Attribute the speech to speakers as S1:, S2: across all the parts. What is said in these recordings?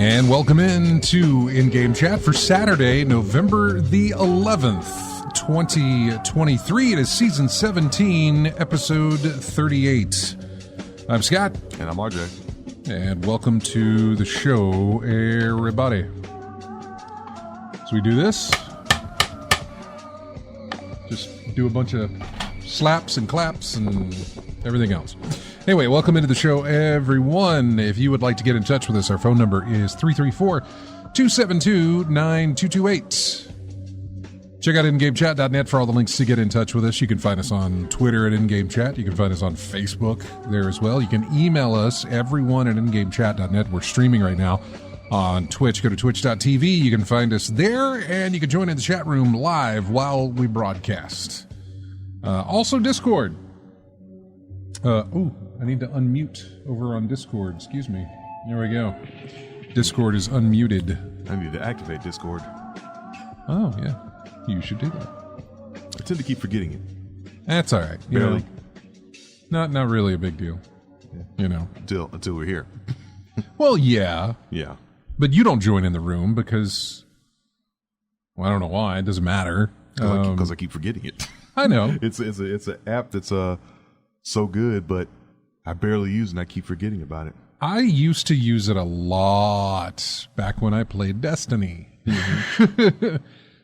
S1: And welcome into In-Game Chat for Saturday, November the 11th, 2023. It is Season 17, Episode 38. I'm Scott.
S2: And I'm RJ.
S1: And welcome to the show, everybody. So we do this. Just do a bunch of slaps and claps and everything else. Anyway, welcome into the show, everyone. If you would like to get in touch with us, our phone number is 334-272-9228. Check out ingamechat.net for all the links to get in touch with us. You can find us on Twitter at InGameChat. You can find us on Facebook there as well. You can email us, everyone at ingamechat.net. We're streaming right now on Twitch. Go to twitch.tv. You can find us there, and you can join in the chat room live while we broadcast. Also, Discord. I need to unmute over on Discord. Excuse me. There we go. Discord is unmuted.
S2: I need to activate Discord.
S1: Oh, yeah. You should do that.
S2: I tend to keep forgetting it.
S1: That's all right.
S2: Barely.
S1: Not really a big deal. Yeah. You know.
S2: Until we're here.
S1: Well, yeah.
S2: Yeah.
S1: But you don't join in the room because, well, I don't know why. It doesn't matter.
S2: Because I keep forgetting it.
S1: I know.
S2: It's an app that's so good, but I barely use it and I keep forgetting about it.
S1: I used to use it a lot back when I played Destiny. Mm-hmm.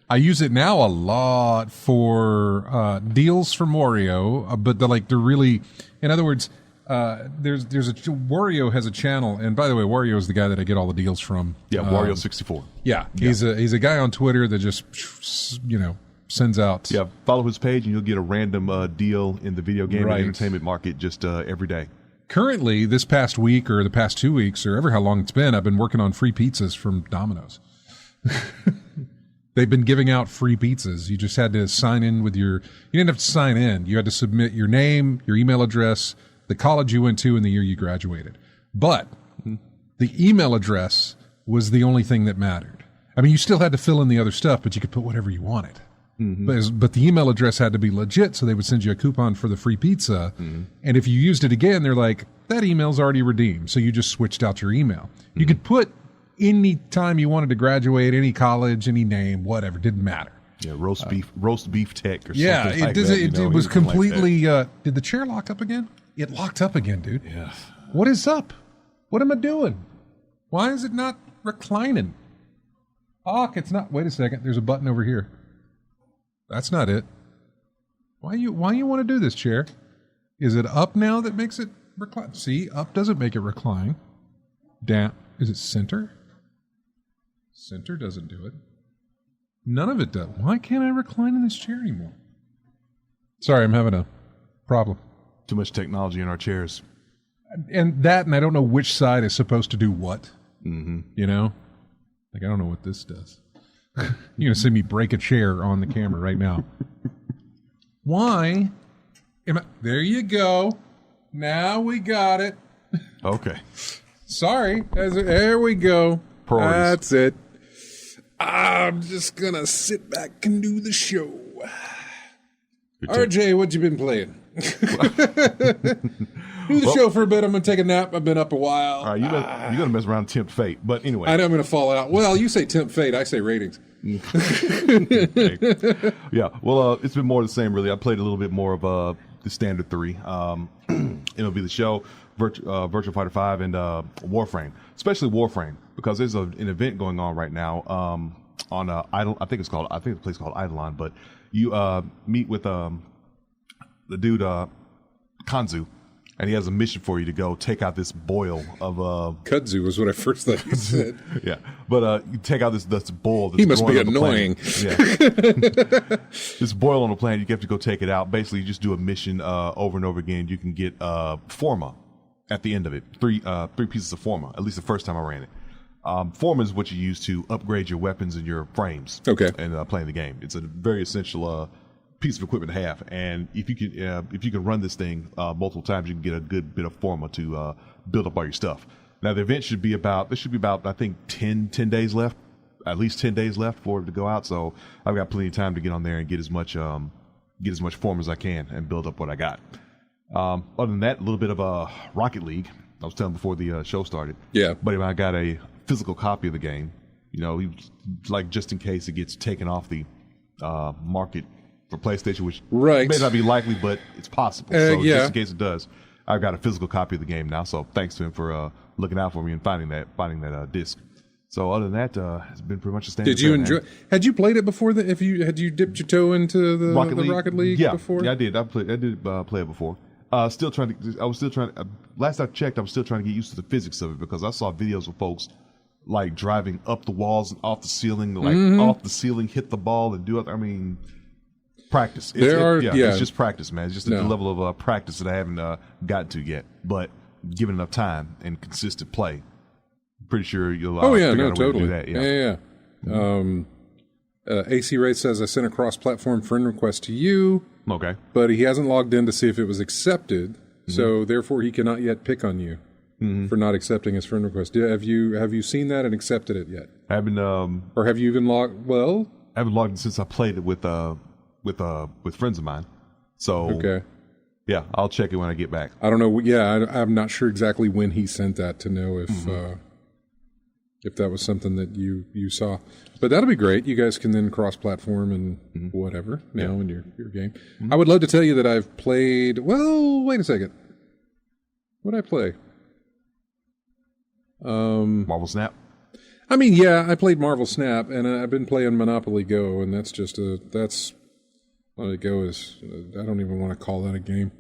S1: I use it now a lot for deals from Wario, but they're really, in other words, Wario has a channel, and by the way, Wario is the guy that I get all the deals from.
S2: Yeah, Wario 64.
S1: Yeah, he's a guy on Twitter that just sends out.
S2: Yeah, follow his page and you'll get a random deal in the video game and entertainment market just every day.
S1: Currently, this past week or the past 2 weeks or ever how long it's been, I've been working on free pizzas from Domino's. They've been giving out free pizzas. You just had to sign in with you didn't have to sign in. You had to submit your name, your email address, the college you went to, and the year you graduated. But the email address was the only thing that mattered. I mean, you still had to fill in the other stuff, but you could put whatever you wanted. Mm-hmm. But the email address had to be legit, so they would send you a coupon for the free pizza. Mm-hmm. And if you used it again, they're like, that email's already redeemed. So you just switched out your email. Mm-hmm. You could put any time you wanted to graduate, any college, any name, whatever. Didn't matter.
S2: Yeah, roast beef tech or something
S1: it was completely... did the chair lock up again? It locked up again, dude.
S2: Yeah.
S1: What is up? What am I doing? Why is it not reclining? It's not... Wait a second. There's a button over here. That's not it. Why you want to do this, chair? Is it up now that makes it recline? See, up doesn't make it recline. Down. Is it center? Center doesn't do it. None of it does. Why can't I recline in this chair anymore? Sorry, I'm having a problem.
S2: Too much technology in our chairs.
S1: And I don't know which side is supposed to do what.
S2: Mm-hmm.
S1: You know? Like, I don't know what this does. You're going to see me break a chair on the camera right now. Why? There you go. Now we got it.
S2: Okay.
S1: Sorry. There we go.
S2: Priorities.
S1: That's it. I'm just going to sit back and do the show. RJ, what you been playing? Do the show for a bit. I'm going to take a nap. I've been up a while.
S2: All right, you're going to mess around and tempt fate. But anyway.
S1: I know I'm going to fall out. Well, you say tempt fate. I say ratings.
S2: Okay. Yeah, well, it's been more of the same, really. I played a little bit more of the standard 3. MLB The Show, Virtua Fighter 5, and Warframe. Especially Warframe, because there's an event going on right now on Idle. I think it's a place called Eidolon. But you meet with the dude Kanzu, and he has a mission for you to go take out this boil of
S1: kudzu was what I first thought you said.
S2: Yeah, but you take out this boil.
S1: He must be annoying.
S2: Yeah, this boil on the planet. You have to go take it out. Basically, you just do a mission over and over again. You can get forma at the end of it. Three pieces of forma. At least the first time I ran it. Forma is what you use to upgrade your weapons and your frames.
S1: Okay.
S2: And playing the game, it's a very essential piece of equipment to have. And if you can run this thing multiple times, you can get a good bit of forma to build up all your stuff. Now the event should be about I think 10 days left, at least 10 days left for it to go out. So I've got plenty of time to get on there and get as much form as I can and build up what I got. Other than that, a little bit of Rocket League. I was telling before the show started.
S1: Yeah.
S2: But I got a physical copy of the game. You know, like just in case it gets taken off the market for PlayStation, which may not be likely, but it's possible. So just in case it does, I've got a physical copy of the game now. So thanks to him for looking out for me and finding that disc. So other than that, it's been pretty much a standard.
S1: Did you enjoy? Had you played it before? Had you dipped your toe into the Rocket League before?
S2: Yeah, I did. I did play it before. Still trying to. Last I checked, I was still trying to get used to the physics of it because I saw videos of folks like driving up the walls and off the ceiling, off the ceiling, hit the ball and do it. I mean, practice. It's just practice, man. It's just a level of practice that I haven't gotten to yet. But given enough time and consistent play, pretty sure you'll.
S1: Totally.
S2: Do that. Yeah.
S1: AC Ray says I sent a cross-platform friend request to you.
S2: Okay.
S1: But he hasn't logged in to see if it was accepted, so therefore he cannot yet pick on you for not accepting his friend request. Have you seen that and accepted it yet?
S2: I haven't.
S1: Or have you even logged? Well,
S2: I haven't logged in since I played it with friends of mine. So
S1: okay.
S2: Yeah, I'll check it when I get back.
S1: I don't know. Yeah, I'm not sure exactly when he sent that to know if that was something that you saw. But that'll be great. You guys can then cross-platform and whatever now in your game. I would love to tell you that I've played... Well, wait a second. What did I play?
S2: Marvel Snap?
S1: I mean, yeah, I played Marvel Snap, and I've been playing Monopoly Go, and that's just Monopoly Go is... I don't even want to call that a game.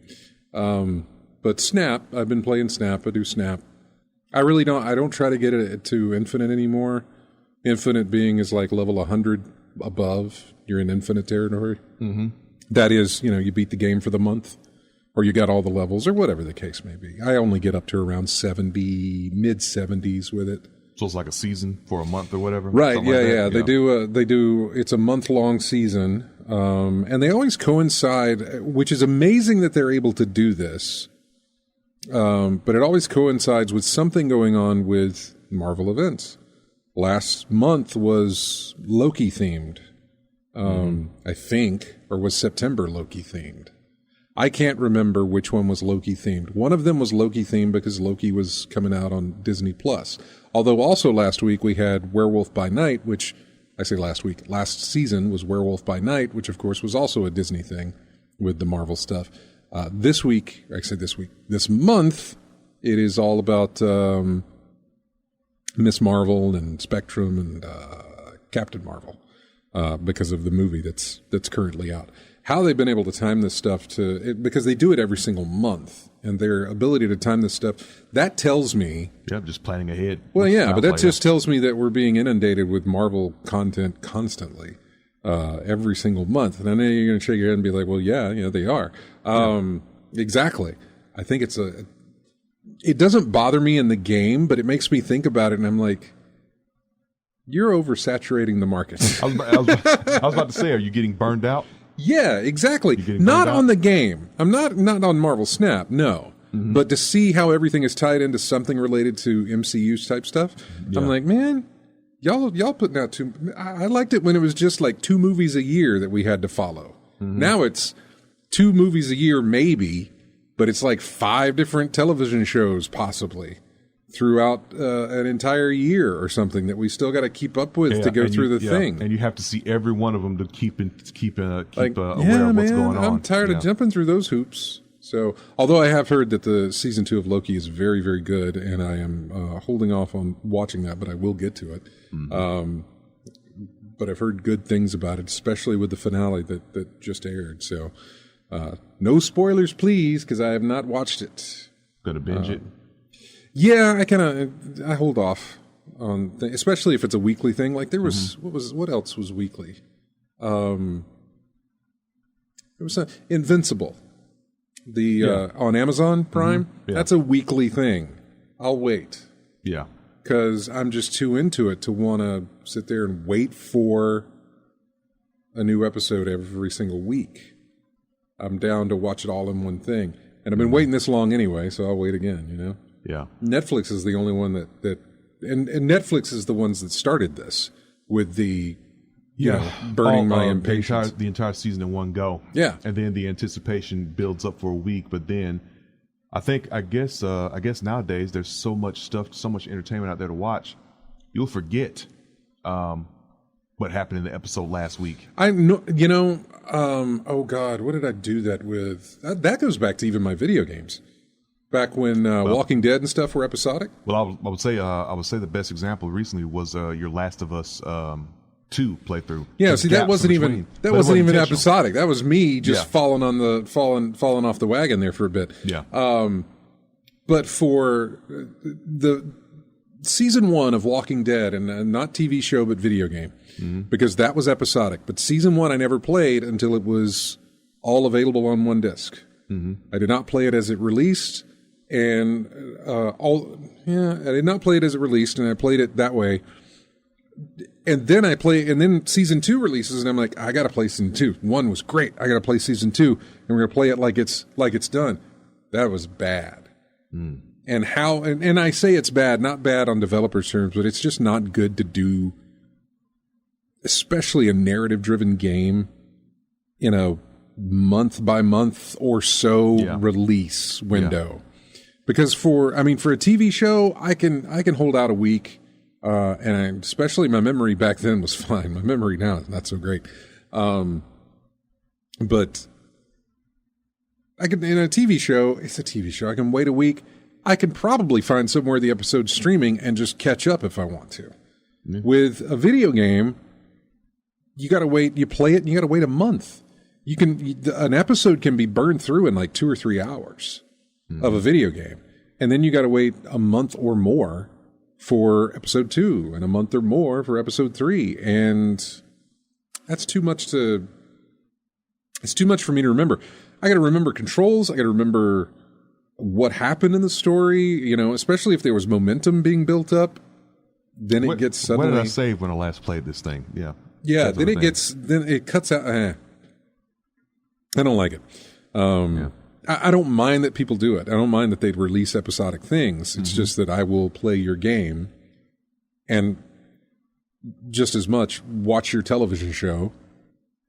S1: But Snap, I've been playing Snap. I do Snap. I really don't. I don't try to get it to infinite anymore. Infinite being is like level 100 above. You're in infinite territory. Mm-hmm. That is, you beat the game for the month, or you got all the levels, or whatever the case may be. I only get up to around 70, mid 70s with it.
S2: So it's like a season for a month or whatever.
S1: Right? Yeah. They do. It's a month-long season, and they always coincide, which is amazing that they're able to do this. But it always coincides with something going on with Marvel events. Last month was Loki themed, I think, or was September Loki themed. I can't remember which one was Loki themed. One of them was Loki themed because Loki was coming out on Disney Plus. Although also last week we had Werewolf by Night, which I say last season was Werewolf by Night, which of course was also a Disney thing with the Marvel stuff. This month, it is all about Miss Marvel and Spectrum and Captain Marvel because of the movie that's currently out. How they've been able to time this stuff because they do it every single month, and their ability to time this stuff, that tells me...
S2: Yeah, just planning ahead.
S1: Well, yeah, but that just tells me that we're being inundated with Marvel content constantly. Every single month. And I know you're going to shake your head and be like, well, yeah, they are. Exactly. I think it doesn't bother me in the game, but it makes me think about it, and I'm like, you're oversaturating the market.
S2: I was about to say, are you getting burned out?
S1: Yeah, exactly. Not on the game. I'm not on Marvel Snap, no. Mm-hmm. But to see how everything is tied into something related to MCU type stuff, I'm like, man... Y'all putting out I liked it when it was just like 2 movies a year that we had to follow. Mm-hmm. Now it's 2 movies a year, maybe, but it's like 5 different television shows, possibly, throughout an entire year or something that we still got to keep up with to go through the thing.
S2: And you have to see every one of them to keep aware of what's going on.
S1: I'm tired of jumping through those hoops. So, although I have heard that the season 2 of Loki is very, very good, and I am holding off on watching that, but I will get to it. Mm-hmm. But I've heard good things about it, especially with the finale that just aired. So, no spoilers, please, because I have not watched it.
S2: Gonna binge it?
S1: Yeah, I hold off on, especially if it's a weekly thing. Like there was, what else was weekly? There was Invincible, on Amazon Prime. Mm-hmm. Yeah. That's a weekly thing. I'll wait.
S2: Yeah.
S1: Because I'm just too into it to want to sit there and wait for a new episode every single week. I'm down to watch it all in one thing. And I've been waiting this long anyway, so I'll wait again, you know?
S2: Yeah.
S1: Netflix is the only one that Netflix is the ones that started this with the, burning my impatience.
S2: The entire season in one go.
S1: Yeah.
S2: And then the anticipation builds up for a week, but then I guess nowadays there's so much stuff, so much entertainment out there to watch. You'll forget what happened in the episode last week.
S1: I know, oh God, what did I do that with? That goes back to even my video games. Back when Walking Dead and stuff were episodic.
S2: Well, I would say the best example recently was your Last of Us 2 playthrough.
S1: Yeah, see, that wasn't even episodic. That was me just falling off the wagon there for a bit.
S2: Yeah.
S1: But for the season 1 of Walking Dead, and not TV show but video game, because that was episodic. But season 1 I never played until it was all available on one disc. Mm-hmm. I did not play it as it released, and I did not play it as it released, and I played it that way. And then season 2 releases, and I'm like, I got to play season 2. 1 was great. I got to play season 2, and we're going to play it like it's done. That was bad. Mm. And I say it's bad, not bad on developers' terms, but it's just not good to do, especially a narrative-driven game, month by month or so release window. Because for a TV show, I can hold out a week. Especially my memory back then was fine. My memory now is not so great. But I can, in a TV show, it's a TV show. I can wait a week. I can probably find somewhere the episode's streaming and just catch up if I want to. Mm-hmm. With a video game, you got to wait. You play it and you got to wait a month. An episode can be burned through in like 2 or 3 hours of a video game. And then you got to wait a month or more for episode 2 and a month or more for episode 3. And that's too much it's too much for me to remember. I got to remember controls. I got to remember what happened in the story, especially if there was momentum being built up. Then it gets suddenly.
S2: What did I save when I last played this thing? Yeah.
S1: Yeah. Then it cuts out. I don't like it. I don't mind that people do it. I don't mind that they'd release episodic things. It's just that I will play your game and just as much watch your television show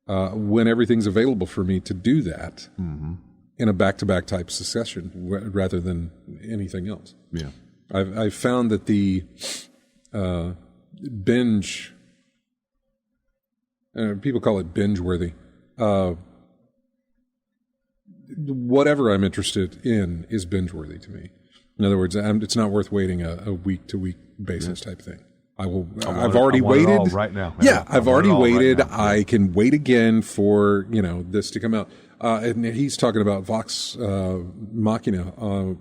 S1: when everything's available for me to do that in a back-to-back type succession rather than anything else.
S2: Yeah,
S1: I've found that the binge, people call it binge-worthy, whatever I'm interested in is binge-worthy to me. In other words, it's not worth waiting a week-to-week basis type thing. I've already waited
S2: right now.
S1: Yeah, I've already waited. Right now. I can wait again for this to come out. And he's talking about Vox Machina,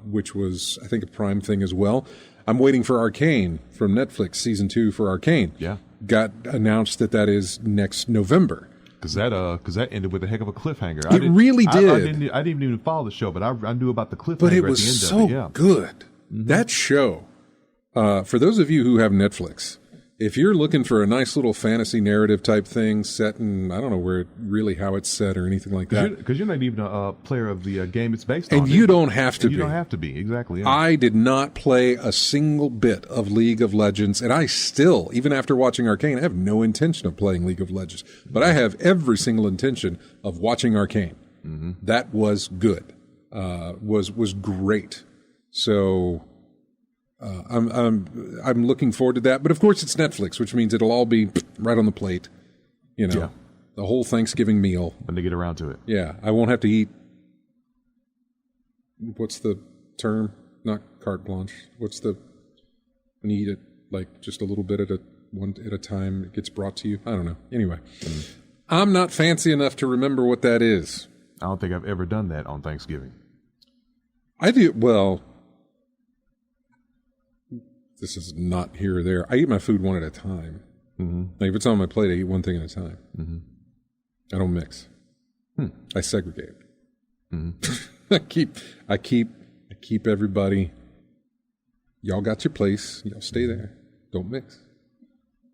S1: which was I think a Prime thing as well. I'm waiting for Arcane from Netflix season 2 for Arcane.
S2: Yeah,
S1: got announced that is next November.
S2: Because that ended with a heck of a cliffhanger.
S1: It really did.
S2: I didn't even follow the show, but I knew about the cliffhanger.
S1: But it was so good. Mm-hmm. That show. For those of you who have Netflix, if you're looking for a nice little fantasy narrative type thing set in, I don't know how it's set or anything like that.
S2: Because you're not even a player of the game it's based on.
S1: And you don't have to be.
S2: You don't have to be, exactly. Yeah.
S1: I did not play a single bit of League of Legends, and I still, even after watching Arcane, I have no intention of playing League of Legends. But I have every single intention of watching Arcane. That was good. Was great. So I'm looking forward to that. But of course, it's Netflix, which means it'll all be right on the plate. You know, the whole Thanksgiving meal
S2: when they get around to it.
S1: Yeah, I won't have to eat. What's the term? Not carte blanche. What's the when you eat it like just a little bit at a time? It gets brought to you. I don't know. Anyway, I'm not fancy enough to remember what that is.
S2: I don't think I've ever done that on Thanksgiving.
S1: I do. Well, this is not here or there. I eat my food one at a time. Like if it's on my plate, I eat one thing at a time. I don't mix. I segregate. I keep everybody. Y'all got your place. Y'all stay there. Don't mix.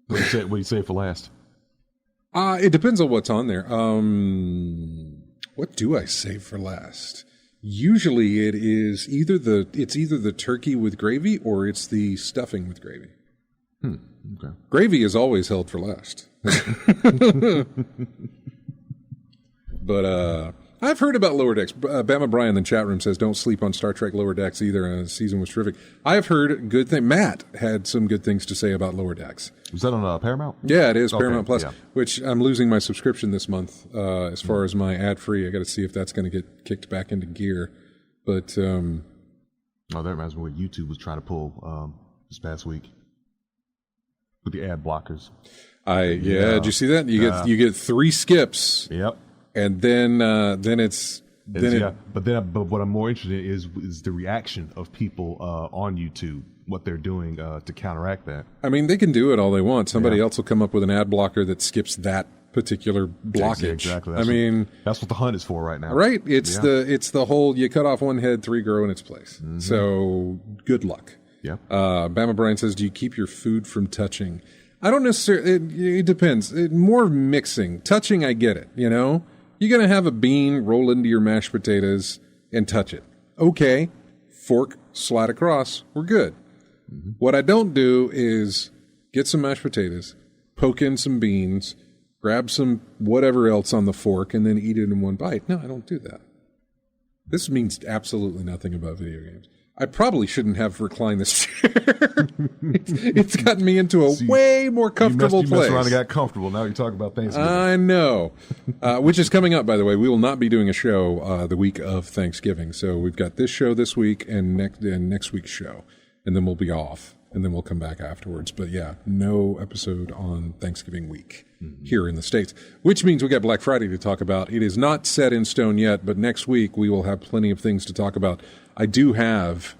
S2: What do you say for last?
S1: It depends on what's on there. What do I save for last? Usually it is either the turkey with gravy or it's the stuffing with gravy.
S2: Okay.
S1: Gravy is always held for last. But I've heard about Lower Decks. Bama Brian in the chat room says don't sleep on Star Trek Lower Decks either. The season was terrific. I have heard good things. Matt had some good things to say about Lower Decks.
S2: Was that on Paramount?
S1: Yeah, it is Paramount Plus, which I'm losing my subscription this month as far as my ad-free. I got to see if that's going to get kicked back into gear. But that
S2: reminds me what YouTube was trying to pull this past week with the ad blockers.
S1: Did you see that? You get 3 skips.
S2: Yep.
S1: And then
S2: but what I'm more interested in is the reaction of people on YouTube, what they're doing to counteract that.
S1: I mean, they can do it all they want. Somebody else will come up with an ad blocker that skips that particular blockage.
S2: Exactly. That's what the hunt is for right now.
S1: Right? It's the whole you cut off one head, 3 grow in its place. So good luck.
S2: Yeah.
S1: Bama Brian says, do you keep your food from touching? I don't necessarily. It depends. More mixing. Touching, I get it. You know. You're going to have a bean roll into your mashed potatoes and touch it. Okay, fork, slide across, we're good. What I don't do is get some mashed potatoes, poke in some beans, grab some whatever else on the fork, and then eat it in one bite. No, I don't do that. This means absolutely nothing about video games. I probably shouldn't have reclined this chair. It's gotten me into a way more comfortable place.
S2: You messed around and got comfortable. Now you're talking about Thanksgiving.
S1: I know. Which is coming up, by the way. We will not be doing a show the week of Thanksgiving. So we've got this show this week and next week's show. And then we'll be off. And then we'll come back afterwards. But yeah, no episode on Thanksgiving week here in the States. Which means we got Black Friday to talk about. It is not set in stone yet, but next week we will have plenty of things to talk about. I do have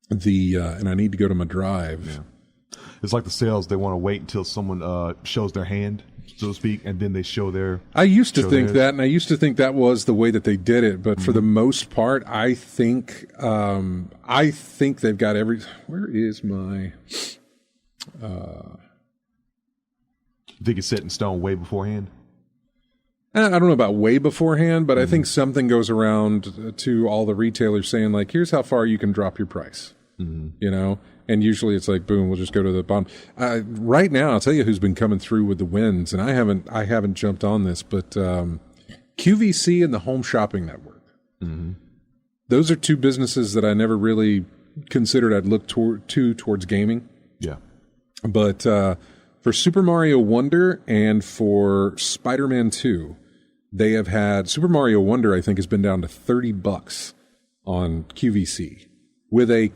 S1: and I need to go to my drive.
S2: Yeah. It's like the sales. They want to wait until someone shows their hand, so to speak, and then they show their...
S1: I used to think that, and I used to think that was the way that they did it, but for the most part, I think they've got every... Where is my...
S2: You think it's set in stone way beforehand?
S1: I don't know about way beforehand, but I think something goes around to all the retailers saying, like, here's how far you can drop your price, you know? And usually it's like, boom, we'll just go to the bottom. Right now, I'll tell you who's been coming through with the wins, and I haven't jumped on this, but QVC and the Home Shopping Network. Those are 2 businesses that I never really considered I'd look towards gaming.
S2: Yeah.
S1: But for Super Mario Wonder and for Spider-Man 2, they have had Super Mario Wonder, I think, has been down to $30 on QVC with a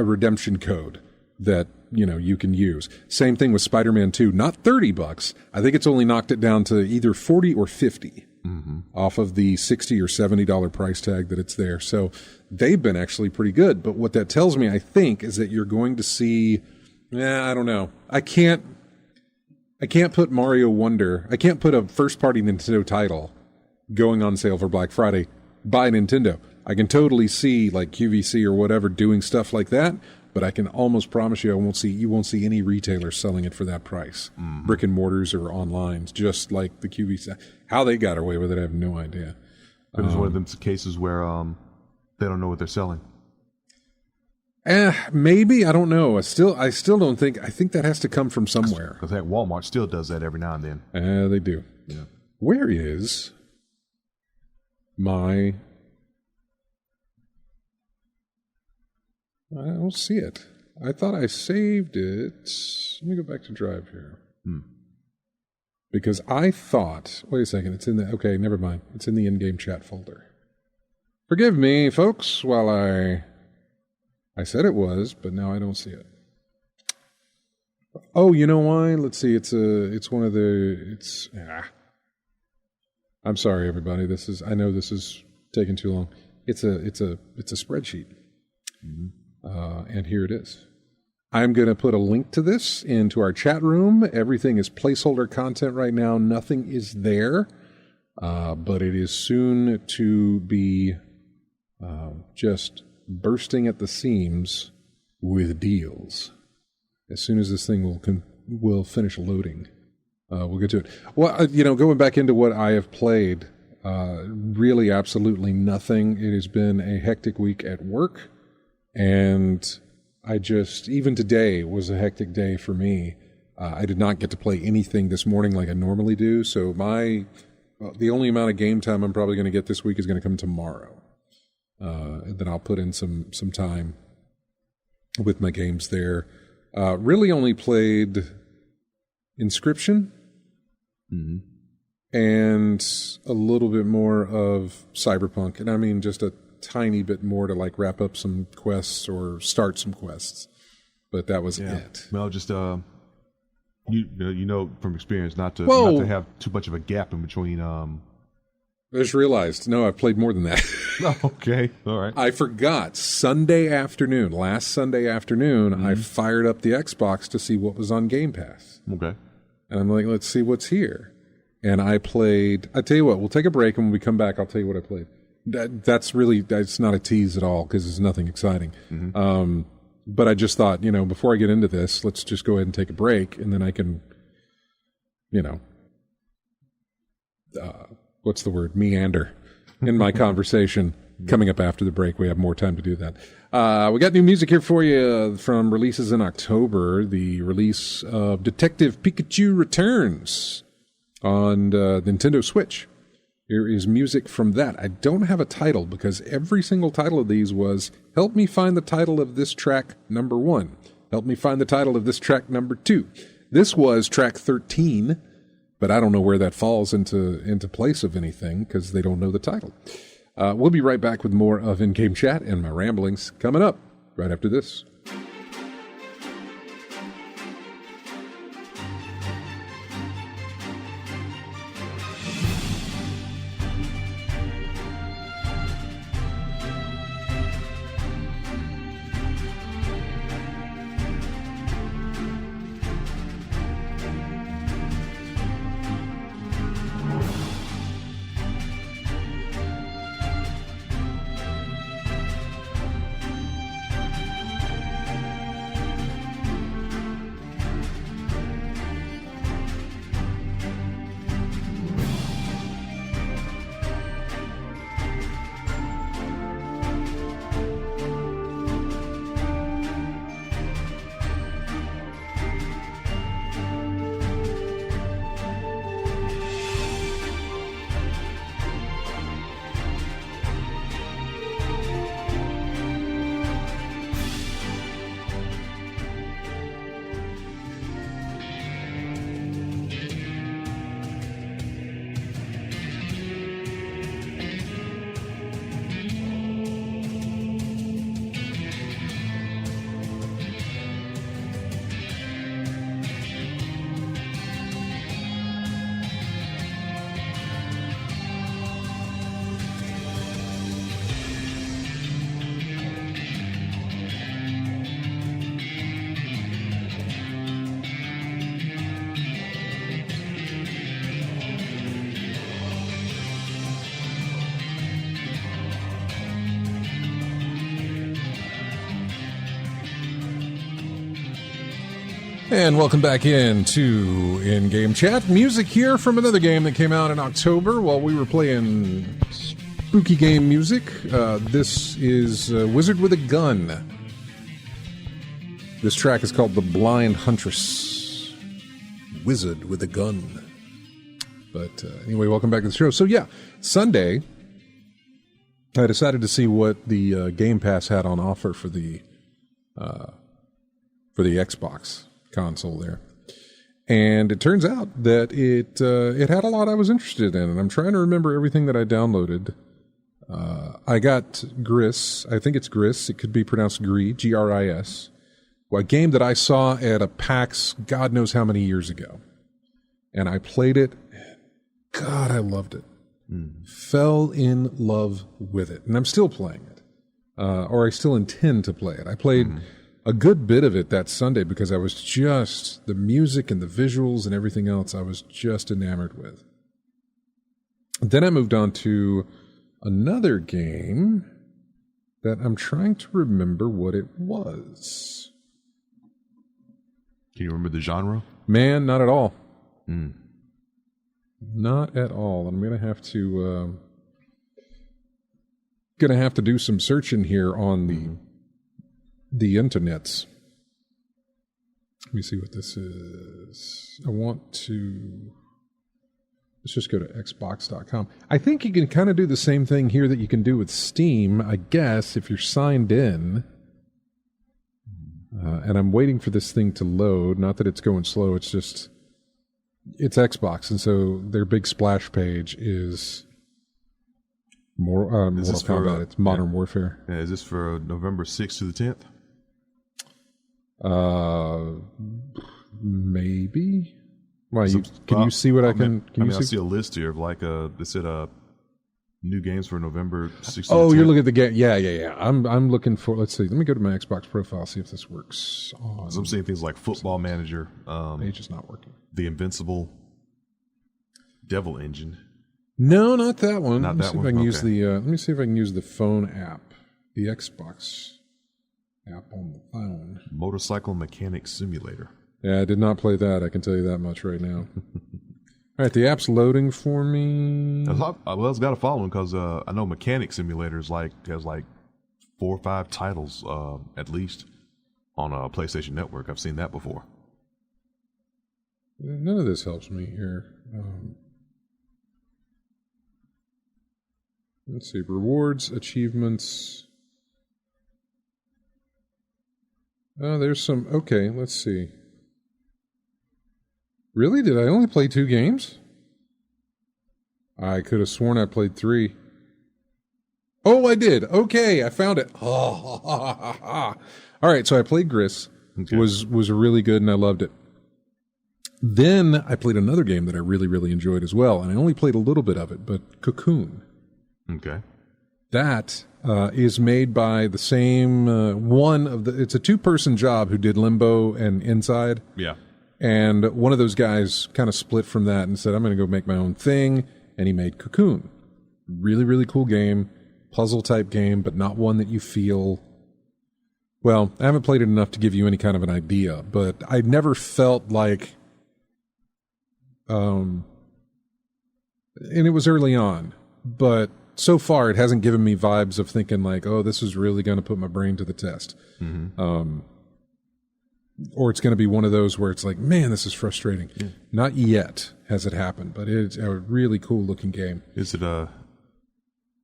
S1: redemption code that, you know, you can use. Same thing with Spider-Man 2, not $30. I think it's only knocked it down to either 40 or 50 off of the $60 or $70 price tag that it's there. So they've been actually pretty good. But what that tells me, I think, is that you're going to see, I don't know. I can't put Mario Wonder, I can't put a first-party Nintendo title going on sale for Black Friday by Nintendo. I can totally see like QVC or whatever doing stuff like that, but I can almost promise you you won't see any retailer selling it for that price. Brick and mortars or online, just like the QVC. How they got away with it, I have no idea.
S2: But it's one of them cases where they don't know what they're selling.
S1: Maybe, I don't know. I still don't think. I think that has to come from somewhere.
S2: Because Walmart still does that every now and then.
S1: They do.
S2: Yeah.
S1: Where is my... I don't see it. I thought I saved it. Let me go back to Drive here. Because I thought... Wait a second. It's in the... Okay, never mind. It's in the in-game chat folder. Forgive me, folks, while I said it was, but now I don't see it. Oh, you know why? Let's see. It's one of the... I'm sorry, everybody. I know this is taking too long. It's a spreadsheet. And here it is. I'm going to put a link to this into our chat room. Everything is placeholder content right now. Nothing is there. But it is soon to be just bursting at the seams with deals. As soon as this thing will finish loading, we'll get to it. Well, going back into what I have played, really absolutely nothing. It has been a hectic week at work, and even today was a hectic day for me. I did not get to play anything this morning like I normally do, so the only amount of game time I'm probably going to get this week is going to come tomorrow. And then I'll put in some time with my games there. Really only played Inscription and a little bit more of Cyberpunk. And I mean just a tiny bit more to like wrap up some quests or start some quests. But that was it.
S2: Well, just you know from experience not to have too much of a gap in between.
S1: I just realized, no, I've played more than that.
S2: Okay, all right.
S1: I forgot. Last Sunday afternoon, I fired up the Xbox to see what was on Game Pass.
S2: Okay.
S1: And I'm like, let's see what's here. And I tell you what, we'll take a break, and when we come back, I'll tell you what I played. That's not a tease at all, because it's nothing exciting. But I just thought, before I get into this, let's just go ahead and take a break, and then I can, what's the word? Meander in my conversation. Coming up after the break, we have more time to do that. We got new music here for you from releases in October. The release of Detective Pikachu Returns on the Nintendo Switch. Here is music from that. I don't have a title because every single title of these was, help me find the title of this track number 1. Help me find the title of this track number 2. This was track 13, but I don't know where that falls into place of anything because they don't know the title. We'll be right back with more of In-Game Chat and my ramblings coming up right after this. And welcome back into In-Game Chat. Music here from another game that came out in October while we were playing spooky game music. This is Wizard with a Gun. This track is called The Blind Huntress. Wizard with a Gun. But anyway, welcome back to the show. So yeah, Sunday, I decided to see what the Game Pass had on offer for the Xbox console there. And it turns out that it had a lot I was interested in, and I'm trying to remember everything that I downloaded. I got Gris. I think it's Gris. It could be pronounced Gris, Gris. A game that I saw at a PAX God knows how many years ago. And I played it. God, I loved it. Fell in love with it. And I'm still playing it. Or I still intend to play it. I played a good bit of it that Sunday because I was just, the music and the visuals and everything else, I was just enamored with. Then I moved on to another game that I'm trying to remember what it was.
S2: Can you remember the genre?
S1: Man, not at all. Not at all. I'm gonna have to do some searching here on the internets. Let me see what this is. Let's just go to xbox.com. I think you can kind of do the same thing here that you can do with Steam, I guess, if you're signed in. And I'm waiting for this thing to load. Not that it's going slow, it's Xbox, and so their big splash page is Mortal Kombat. It's Modern Warfare.
S2: Yeah, is this for November 6th to the 10th?
S1: Maybe. Why? Can you see what I can?
S2: I see a list here of they said new games for November 6th.
S1: Oh, you're looking at the game. Yeah. I'm looking for. Let's see. Let me go to my Xbox profile, see if this works.
S2: I'm seeing things like Football Manager.
S1: Page is not working.
S2: The Invincible, Devil Engine.
S1: No, not that one.
S2: Not that one.
S1: Let me see if I can use the phone app, the Xbox app on the phone.
S2: Motorcycle Mechanic Simulator.
S1: Yeah, I did not play that. I can tell you that much right now. All right, the app's loading for me.
S2: Well, it's got a following because I know Mechanic Simulator has 4 or 5 titles at least on a PlayStation Network. I've seen that before.
S1: None of this helps me here. Let's see. Rewards, achievements. Oh, there's some. Okay, let's see. Really? Did I only play 2 games? I could have sworn I played 3. Oh, I did. Okay, I found it. All right, so I played Gris. Okay. Was really good, and I loved it. Then I played another game that I really, really enjoyed as well, and I only played a little bit of it, but Cocoon.
S2: Okay.
S1: That is made by the same it's a 2-person job who did Limbo and Inside.
S2: Yeah.
S1: And one of those guys kind of split from that and said, I'm going to go make my own thing, and he made Cocoon. Really, really cool game, puzzle-type game, but not one that you feel... Well, I haven't played it enough to give you any kind of an idea, but I never felt like... and it was early on, but so far it hasn't given me vibes of thinking like, oh, this is really going to put my brain to the test. Or it's going to be one of those where it's like, man, this is frustrating. Yeah. Not yet has it happened, but it's a really cool looking game.
S2: Is it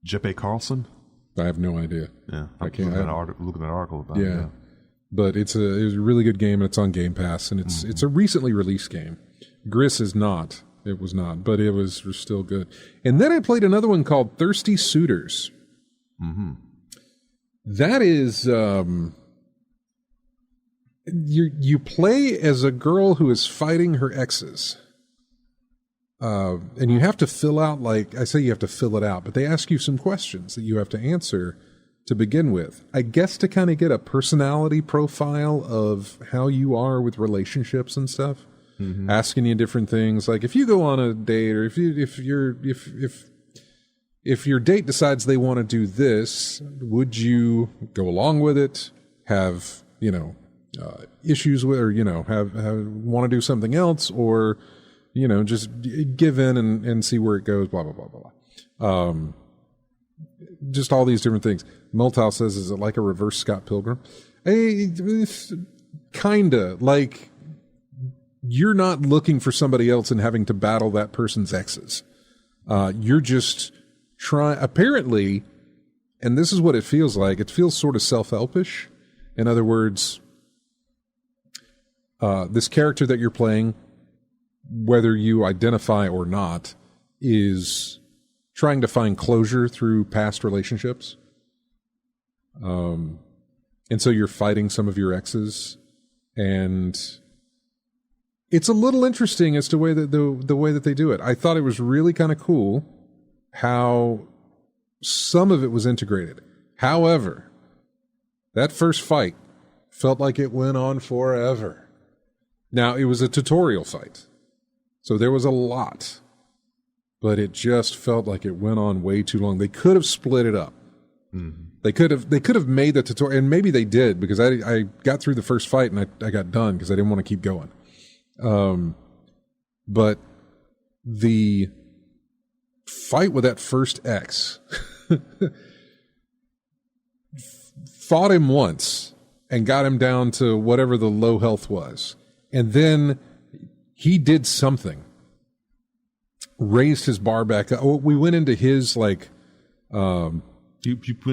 S2: Jeppe Carlson?
S1: I have no idea.
S2: Yeah, I'm looking at an article about it.
S1: Yeah, but it was a really good game, and it's on Game Pass, and it's a recently released game. Gris is not. It was not, but it was still good. And then I played another one called Thirsty Suitors. That is... You play as a girl who is fighting her exes. And you have to fill out, I say you have to fill it out, but they ask you some questions that you have to answer to begin with. I guess to kind of get a personality profile of how you are with relationships and stuff. Asking you different things. Like if you go on a date, or if your date decides they want to do this, would you go along with it? Have, issues with, or have want to do something else, or just give in and see where it goes, blah blah blah blah blah. Just all these different things. Multal says, is it like a reverse Scott Pilgrim? Kinda. Like, you're not looking for somebody else and having to battle that person's exes. You're just apparently And this is what it feels like. It feels sort of self-helpish. In other words, this character that you're playing, whether you identify or not, is trying to find closure through past relationships. And so you're fighting some of your exes, and it's a little interesting as to the way that they do it. I thought it was really kind of cool how some of it was integrated. However, that first fight felt like it went on forever. Now, it was a tutorial fight, so there was a lot, but it just felt like it went on way too long. They could have split it up. Mm-hmm. They could have made the tutorial, and maybe they did, because I got through the first fight and I got done because I didn't want to keep going. But the fight with that first ex fought him once and got him down to whatever the low health was. And then he did something, raised his bar back up. We went into his
S2: You went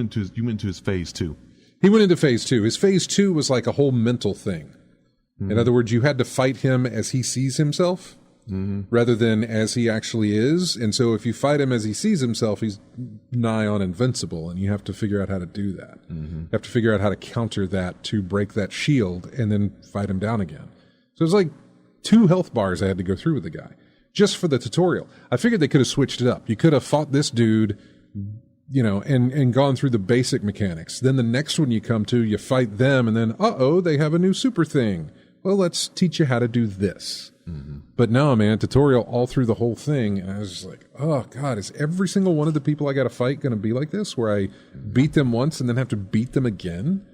S2: into his phase 2.
S1: He went into phase 2. His phase 2 was like a whole mental thing. Mm-hmm. In other words, you had to fight him as he sees himself, rather than as he actually is. And so if you fight him as he sees himself, he's nigh on invincible, and you have to figure out how to do that. Mm-hmm. You have to figure out how to counter that to break that shield and then fight him down again. So it was like 2 health bars I had to go through with the guy just for the tutorial. I figured they could have switched it up. You could have fought this dude, and gone through the basic mechanics. Then the next one you come to, you fight them, and then, they have a new super thing. Well, let's teach you how to do this. Mm-hmm. But no, man, tutorial all through the whole thing. And I was just like, oh, God, is every single one of the people I got to fight going to be like this, where I beat them once and then have to beat them again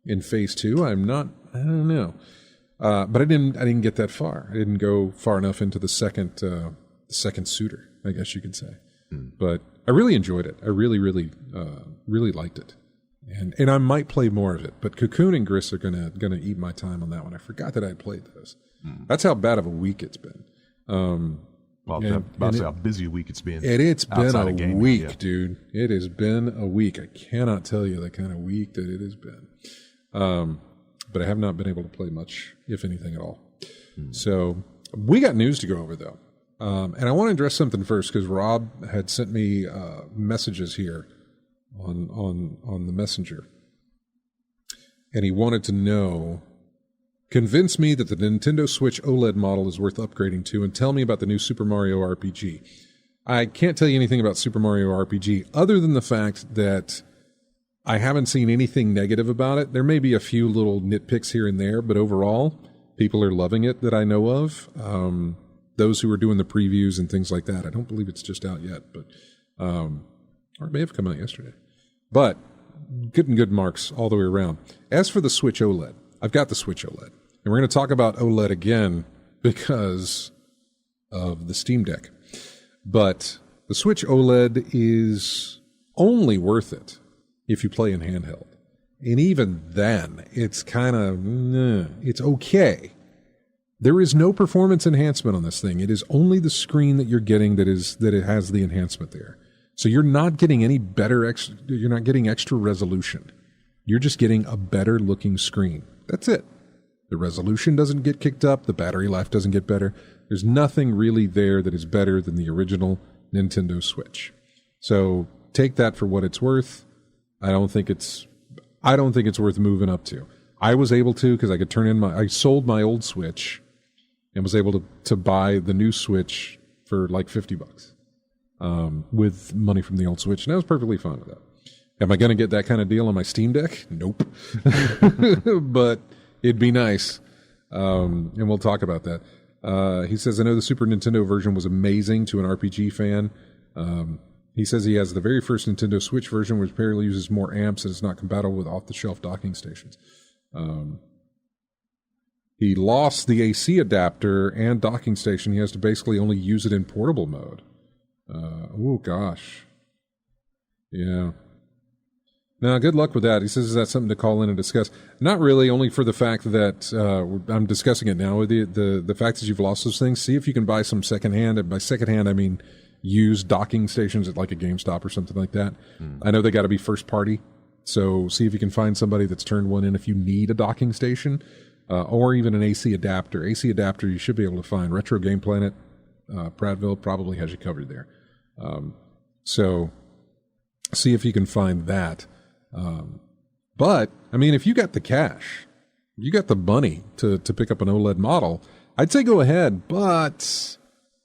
S1: in phase 2? I don't know. But I didn't get that far. I didn't go far enough into the second suitor, I guess you could say. But I really enjoyed it. I really, really, really liked it, and I might play more of it. But Cocoon and Gris are gonna eat my time on that one. I forgot that I played those. That's how bad of a week it's been.
S2: That's how busy a week it's been.
S1: It's been a week, dude. It has been a week. I cannot tell you the kind of week that it has been. But I have not been able to play much, if anything at all. So we got news to go over, though. And I want to address something first, because Rob had sent me messages here on the messenger, and he wanted to know, convince me that the Nintendo Switch OLED model is worth upgrading to, and tell me about the new Super Mario RPG. I can't tell you anything about Super Mario RPG other than the fact that I haven't seen anything negative about it. There may be a few little nitpicks here and there, but overall, people are loving it that I know of. Those who are doing the previews and things like that. I don't believe it's just out yet, but or it may have come out yesterday. But good marks all the way around. As for the Switch OLED, I've got the Switch OLED, and we're going to talk about OLED again because of the Steam Deck. But the Switch OLED is only worth it if you play in handheld, and even then, it's kind of it's okay. There is no performance enhancement on this thing. It is only the screen that you're getting that it has the enhancement there. So you're not getting any better. You're not getting extra resolution. You're just getting a better looking screen. That's it. The resolution doesn't get kicked up. The battery life doesn't get better. There's nothing really there that is better than the original Nintendo Switch. So take that for what it's worth. I don't think it's worth moving up to. I was able to, because I could turn in I sold my old Switch and was able to buy the new Switch for like $50 with money from the old Switch, and I was perfectly fine with that. Am I going to get that kind of deal on my Steam Deck? Nope. But it'd be nice, and we'll talk about that. He says, I know the Super Nintendo version was amazing to an RPG fan. He says he has the very first Nintendo Switch version, which apparently uses more amps and is not compatible with off-the-shelf docking stations. He lost the AC adapter and docking station. He has to basically only use it in portable mode. Oh, gosh. Yeah. Now, good luck with that. He says, is that something to call in and discuss? Not really, only for the fact that I'm discussing it now with you. The fact that you've lost those things, see if you can buy some secondhand. And by secondhand, I mean used docking stations at like a GameStop or something like that. I know they got to be first party. So see if you can find somebody that's turned one in if you need a docking station, or even an AC adapter. AC adapter you should be able to find. Retro Game Planet, Prattville probably has you covered there. So see if you can find that. But, I mean, if you got the cash, you got the money to pick up an OLED model, I'd say go ahead, but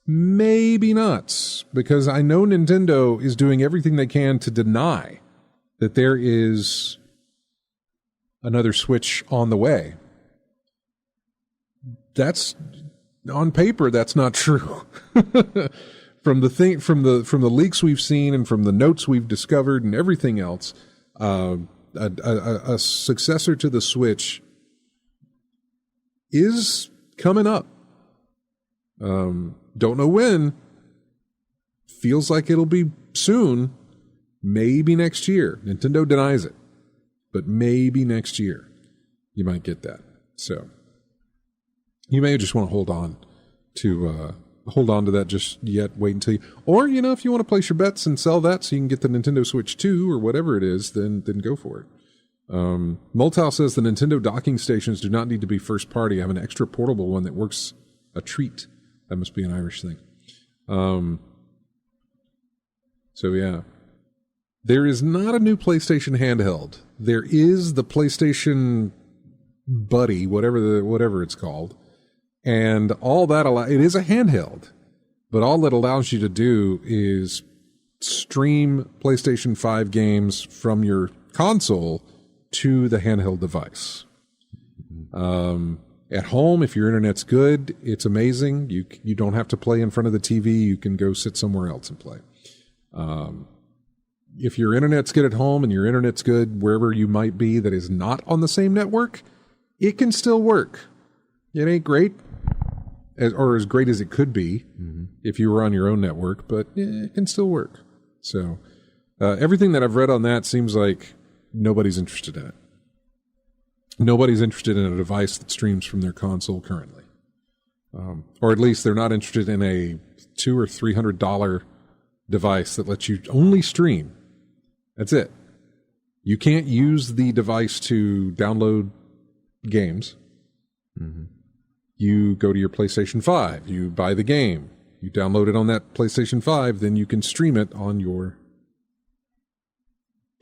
S1: maybe not. Because I know Nintendo is doing everything they can to deny that there is another Switch on the way. That's on paper, that's not true. From the leaks we've seen and from the notes we've discovered and everything else, a successor to the Switch is coming up. Don't know when. Feels like it'll be soon. Maybe next year. Nintendo denies it. But maybe next year you might get that. So you may just want to hold on to that just yet. Wait until you, or if you want to place your bets and sell that so you can get the Nintendo Switch 2 or whatever it is, then go for it. Multal says the Nintendo docking stations do not need to be first party. I have an extra portable one that works a treat. That must be an Irish thing. So yeah. There is not a new PlayStation handheld. There is the PlayStation Buddy, whatever it's called. And all that it is a handheld, but all it allows you to do is stream PlayStation 5 games from your console to the handheld device. At home, if your internet's good, it's amazing. You don't have to play in front of the TV. You can go sit somewhere else and play. If your internet's good at home and your internet's good wherever you might be that is not on the same network, it can still work. It ain't great, or as great as it could be if you were on your own network, but it can still work. So everything that I've read on that seems like nobody's interested in it. Nobody's interested in a device that streams from their console currently. Or at least they're not interested in a $200 or $300 device that lets you only stream. That's it. You can't use the device to download games. You go to your PlayStation 5, you buy the game, you download it on that PlayStation 5, then you can stream it on your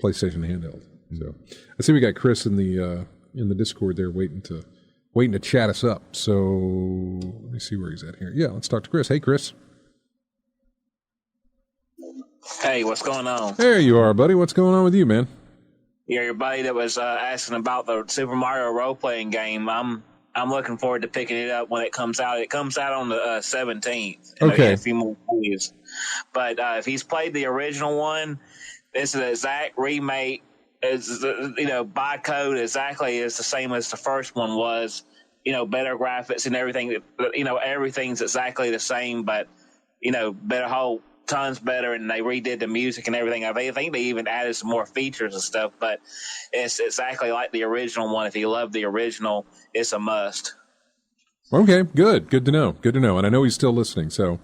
S1: PlayStation handheld. So I see we got Chris in the Discord there waiting to chat us up. So let me see where he's at here. Yeah, let's talk to Chris. Hey, Chris.
S3: Hey, what's going on?
S1: There you are, buddy. What's going on with you, man?
S3: You're your buddy that was asking about the Super Mario role-playing game. I'm looking forward to picking it up when it comes out. It comes out on the 17th.
S1: Okay.
S3: A few more days. But if he's played the original one, it's an exact remake. It's, by code exactly is the same as the first one was. Better graphics and everything. Everything's exactly the same, but better whole. Tons better, and they redid the music and everything. I think they even added some more features and stuff, but it's exactly like the original one. If you love the original, it's a must.
S1: Okay, good to know. And I know he's still listening, so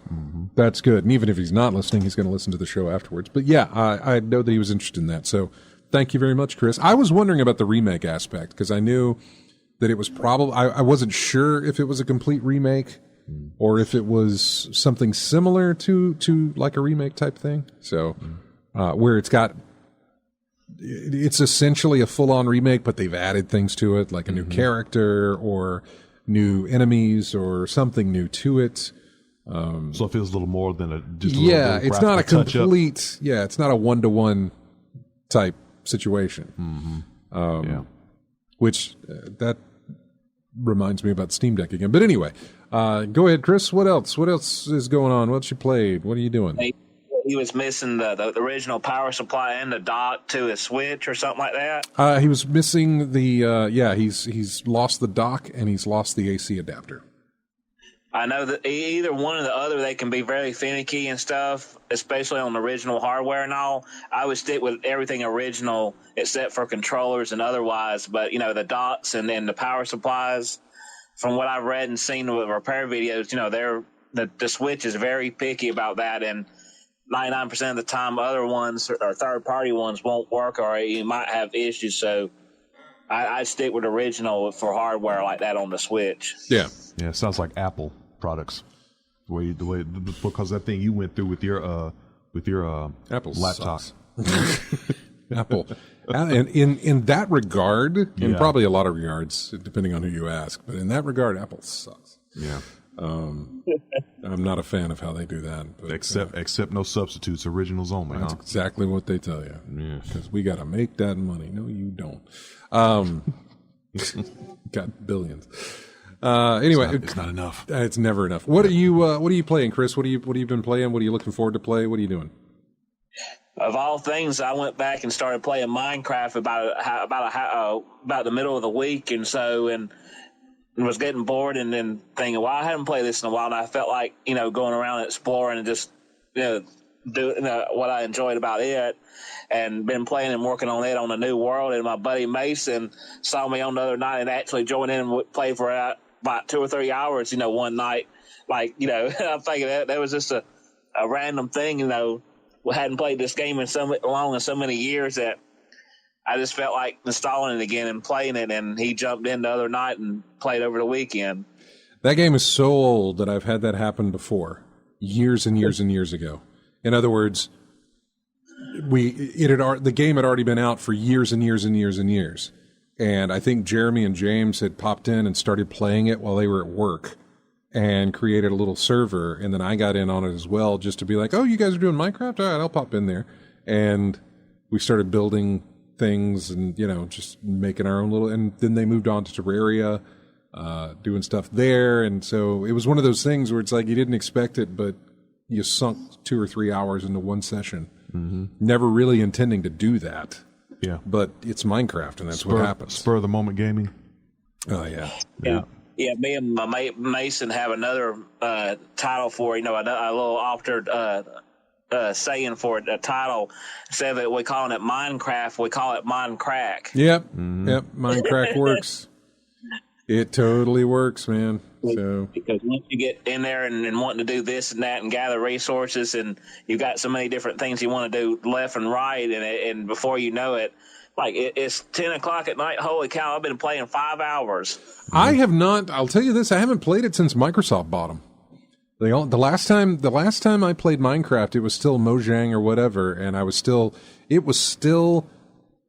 S1: that's good. And even if he's not listening, he's going to listen to the show afterwards. But yeah, I know that he was interested in that, so thank you very much, Chris. I was wondering about the remake aspect, because I knew that it was probably, I wasn't sure if it was a complete remake or if it was something similar to like a remake type thing. So where it's essentially a full-on remake, but they've added things to it, like a new character or new enemies or something new to it.
S2: So it feels a little more than
S1: it's not a complete, it's not a one-to-one type situation. Which that reminds me about Steam Deck again. But anyway, go ahead, Chris. What else? What else is going on? What you played? What are you doing?
S3: He was missing the original power supply and the dock to his Switch or something like that.
S1: He was missing the he's lost the dock and he's lost the AC adapter.
S3: I know that either one or the other, they can be very finicky and stuff, especially on the original hardware and all. I would stick with everything original except for controllers and otherwise. But, the docks and then the power supplies, from what I've read and seen with repair videos, the Switch is very picky about that. And 99% of the time, other ones or third-party ones won't work, or you might have issues. So I stick with original for hardware like that on the Switch.
S1: Yeah.
S2: Yeah, it sounds like Apple products. Because that thing you went through with your
S1: Apple
S2: laptop.
S1: Apple. And in that regard, in
S2: Yeah.
S1: probably a lot of regards, depending on who you ask, but in that regard, Apple sucks.
S2: Yeah.
S1: I'm not a fan of how they do that. But,
S2: Except no substitutes, originals only.
S1: that's
S2: Huh?
S1: exactly what they tell you.
S2: Yeah.
S1: Because we got to make that money. No, you don't. Got billions. Anyway,
S2: It's not enough.
S1: it's never enough. What are you playing, Chris? What have you been playing? What are you looking forward to play? What are you doing?
S3: Of all things, I went back and started playing Minecraft about the middle of the week, and was getting bored and then thinking, well, I haven't played this in a while, and I felt like going around exploring and just doing what I enjoyed about it, and been playing and working on it on a new world. And my buddy Mason saw me on the other night and actually joined in and played for about 2 or 3 hours, one night. I'm thinking that was just a random thing, We hadn't played this game in so many years that I just felt like installing it again and playing it, and he jumped in the other night and played over the weekend.
S1: That game is so old that I've had that happen before, years and years and years ago. In other words, the game had already been out for years and years and years and years, and I think Jeremy and James had popped in and started playing it while they were at work, and created a little server, and then I got in on it as well, just to be like, oh, you guys are doing Minecraft? All right, I'll pop in there. And we started building things and, just making our own little, and then they moved on to Terraria, doing stuff there. And so it was one of those things where it's like you didn't expect it, but you sunk 2 or 3 hours into one session, never really intending to do that.
S2: Yeah.
S1: But it's Minecraft, and that's what happens.
S2: Spur of the moment gaming.
S1: Oh, yeah.
S3: Yeah, me and my mate Mason have another title for a little altered saying for a title. Instead of we calling it Minecraft, we call it Minecrack.
S1: Yep, yep. Minecraft works. It totally works, man. So
S3: because once you get in there and wanting to do this and that and gather resources, and you've got so many different things you want to do left and right, and before you know it, it's 10 o'clock at night. Holy cow, I've been playing 5 hours.
S1: I have not. I'll tell you this: I haven't played it since Microsoft bought them. The last time I played Minecraft, it was still Mojang or whatever, and it was still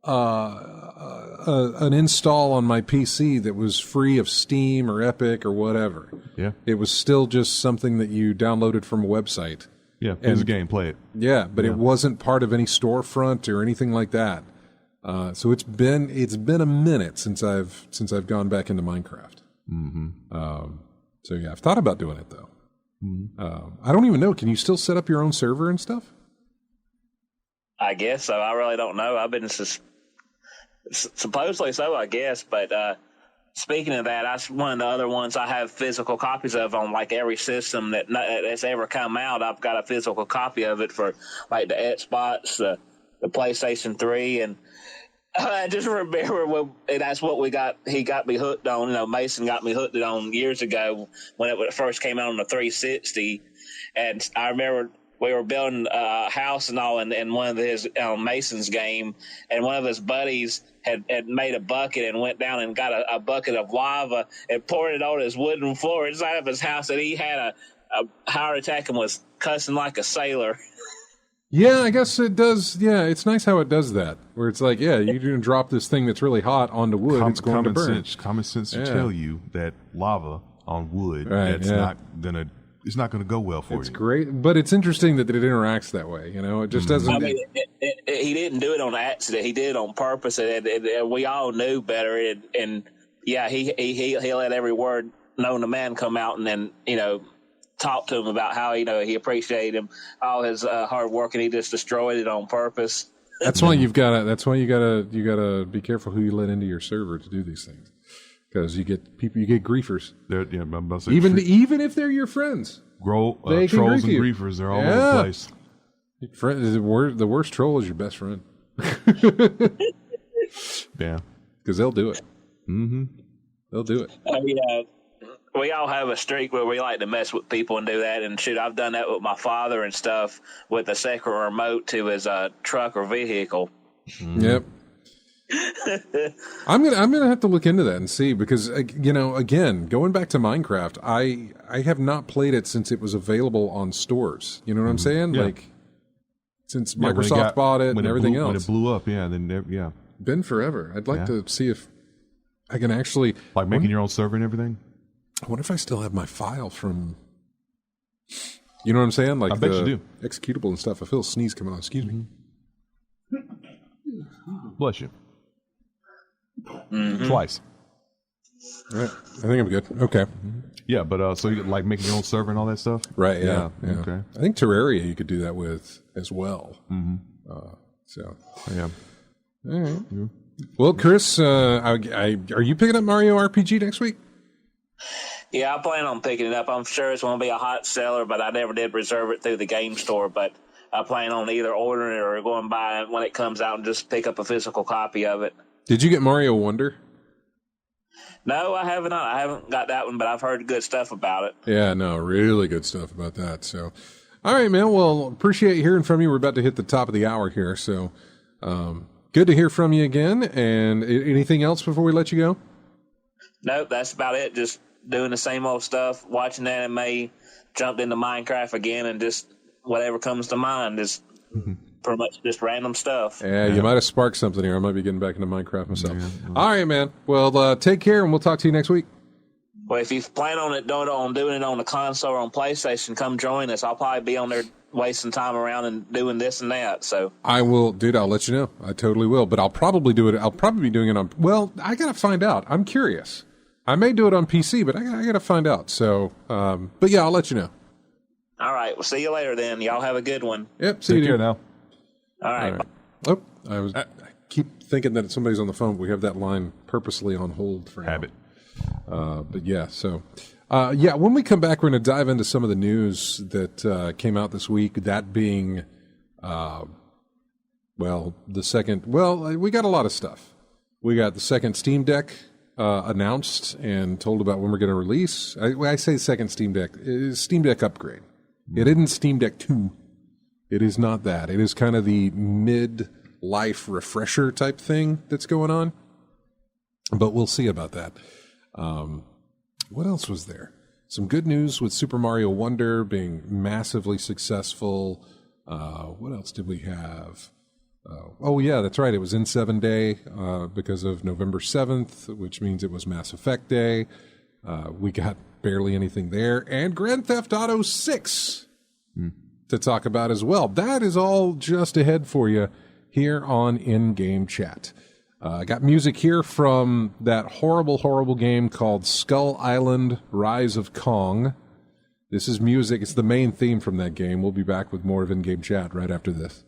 S1: an install on my PC that was free of Steam or Epic or whatever.
S2: Yeah,
S1: it was still just something that you downloaded from a website.
S2: Yeah, here's a game, play it.
S1: Yeah, but it wasn't part of any storefront or anything like that. So it's been a minute since I've gone back into Minecraft. So yeah, I've thought about doing it though. I don't even know. Can you still set up your own server and stuff?
S3: I guess so. I really don't know. I've been supposedly so, I guess. But speaking of that, that's one of the other ones I have physical copies of on like every system that's ever come out. I've got a physical copy of it for like the Xbox, the PlayStation 3, and I just remember that's what we got. He got me hooked on. Mason got me hooked on years ago when it first came out on the 360. And I remember we were building a house and all in one of his Mason's game, and one of his buddies had made a bucket and went down and got a bucket of lava and poured it on his wooden floor inside of his house, and he had a heart attack and was cussing like a sailor.
S1: Yeah, I guess it does. Yeah, it's nice how it does that, where it's like, yeah, you can drop this thing that's really hot onto wood, it's going to burn.
S2: Common sense to tell you that lava on wood, it's not gonna go well for you.
S1: It's great, but it's interesting that it interacts that way. It just doesn't.
S3: I mean, he didn't do it on accident. He did it on purpose, and we all knew better. And he let every word known to man come out, and then talk to him about how he appreciated him, all his hard work, and he just destroyed it on purpose.
S1: That's why you gotta be careful who you let into your server to do these things, because you get griefers. Even if they're your friends,
S2: trolls and griefers, they're all over the place.
S1: The worst troll is your best friend.
S2: Yeah,
S1: because they'll do it. They'll do it.
S3: we all have a streak where we like to mess with people and do that. And shoot, I've done that with my father and stuff with a second remote to his truck or vehicle.
S4: Yep. I'm gonna have to look into that and see, because again, going back to Minecraft, I have not played it since it was available on stores. You know what I'm saying?
S2: Yeah.
S4: Like since Microsoft bought it and everything else.
S2: When it blew up, then
S4: been forever. I'd like to see if I can actually
S2: making your own server and everything.
S4: I wonder if I still have my file from. You know what I'm saying? Like
S2: I bet you do.
S4: Executable and stuff. I feel a sneeze coming on. Excuse me.
S2: Bless you. Twice.
S4: All right. I think I'm good. Okay.
S2: Yeah, but so you like making your own server and all that stuff?
S4: Right. Yeah.
S2: Okay.
S4: I think Terraria you could do that with as well. So
S2: Yeah.
S4: all right. Yeah. Well, Chris, are you picking up Mario RPG next week?
S3: Yeah, I plan on picking it up. I'm sure it's going to be a hot seller, but I never did reserve it through the game store. But I plan on either ordering it or going by it when it comes out and just pick up a physical copy of it.
S4: Did you get Mario Wonder?
S3: No, I haven't. I haven't got that one, but I've heard good stuff about it.
S4: Yeah, no, really good stuff about that. So, all right, man. Well, appreciate hearing from you. We're about to hit the top of the hour here, so good to hear from you again. And anything else before we let you go?
S3: Nope, that's about it. Just doing the same old stuff, watching anime, jumped into Minecraft again, and just whatever comes to mind. Just pretty much just random stuff.
S4: Yeah, you might have sparked something here. I might be getting back into Minecraft myself. All right, man. Well, take care, and we'll talk to you next week.
S3: Well, if you plan on doing it on the console or on PlayStation, come join us. I'll probably be on there wasting time around and doing this and that. So
S4: I will, dude. I'll let you know. I totally will. But I'll probably do it. I'll probably be doing it on. Well, I gotta find out. I'm curious. I may do it on PC, but I gotta find out. So, but yeah, I'll let you know.
S3: All right. We'll see you later then. Y'all have a good one.
S4: Yep. See you
S2: Take care now.
S3: All right.
S4: Oh, I keep thinking that somebody's on the phone. But we have that line purposely on hold for now.
S2: Habit.
S4: But yeah, so when we come back, we're going to dive into some of the news that came out this week. That being, the second. Well, we got a lot of stuff. We got the second Steam Deck announced and told about when we're going to release. I say second Steam Deck. It is Steam Deck upgrade. It isn't Steam Deck 2. It is not that. It is kind of the mid-life refresher type thing that's going on. But we'll see about that. What else was there? Some good news with Super Mario Wonder being massively successful. What else did we have? Oh, yeah, that's right. It was in 7 Day because of November 7th, which means it was Mass Effect Day. We got barely anything there. And Grand Theft Auto 6 to talk about as well. That is all just ahead for you here on In-Game Chat. I got music here from that horrible, horrible game called Skull Island Rise of Kong. This is music. It's the main theme from that game. We'll be back with more of In-Game Chat right after this.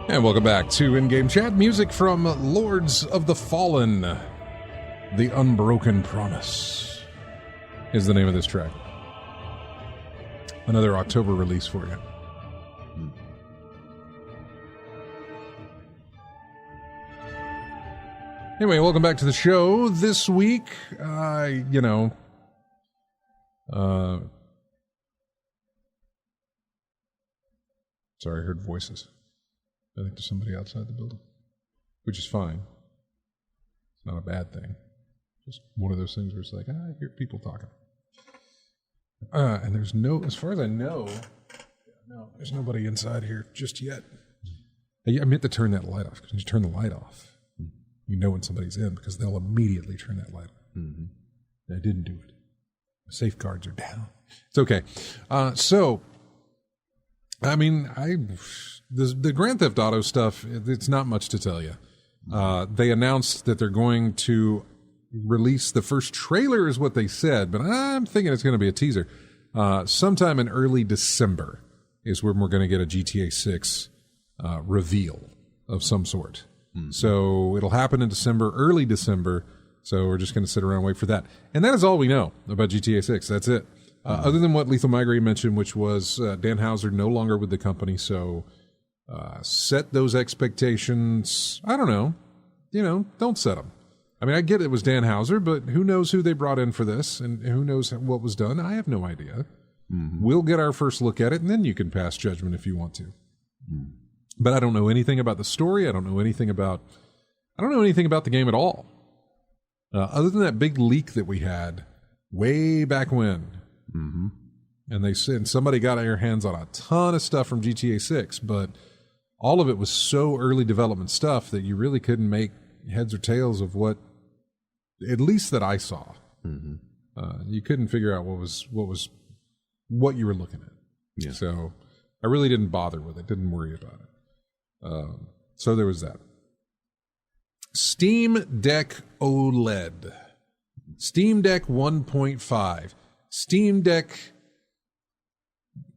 S4: And welcome back to In-Game Chat. Music from Lords of the Fallen, The Unbroken Promise.
S1: is the name of this track. Another October release for you. Anyway, welcome back to the show. This week, sorry, I heard voices. I think there's somebody outside the building, which is fine. It's not a bad thing. Just one of those things where it's like, I hear people talking. And there's as far as I know, no, there's nobody inside here just yet. I meant to turn that light off, because when you turn the light off, you know when somebody's in, because they'll immediately turn that light on. Mm-hmm. I didn't do it. The safeguards are down. It's okay. The Grand Theft Auto stuff, it's not much to tell you. They announced that they're going to release the first trailer, is what they said, but I'm thinking it's going to be a teaser. Sometime in early December is when we're going to get a GTA 6 reveal of some sort. So it'll happen in December, early December. So we're just going to sit around and wait for that. And that is all we know about GTA 6. That's it. Other than what Lethal Migraine mentioned, which was Dan Houser no longer with the company. So set those expectations. I don't know. Don't set them. I mean, I get it was Dan Houser, but who knows who they brought in for this, and who knows what was done. I have no idea. Mm-hmm. We'll get our first look at it, and then you can pass judgment if you want to. Mm. But I don't know anything about the story. I don't know anything about the game at all. Other than that big leak that we had way back when. Mm-hmm. And somebody got their hands on a ton of stuff from GTA 6, but all of it was so early development stuff that you really couldn't make heads or tails of what, at least that I saw. Mm-hmm. You couldn't figure out what you were looking at. Yeah. So I really didn't bother with it. Didn't worry about it. So there was that. Steam Deck OLED. Steam Deck 1.5. Steam Deck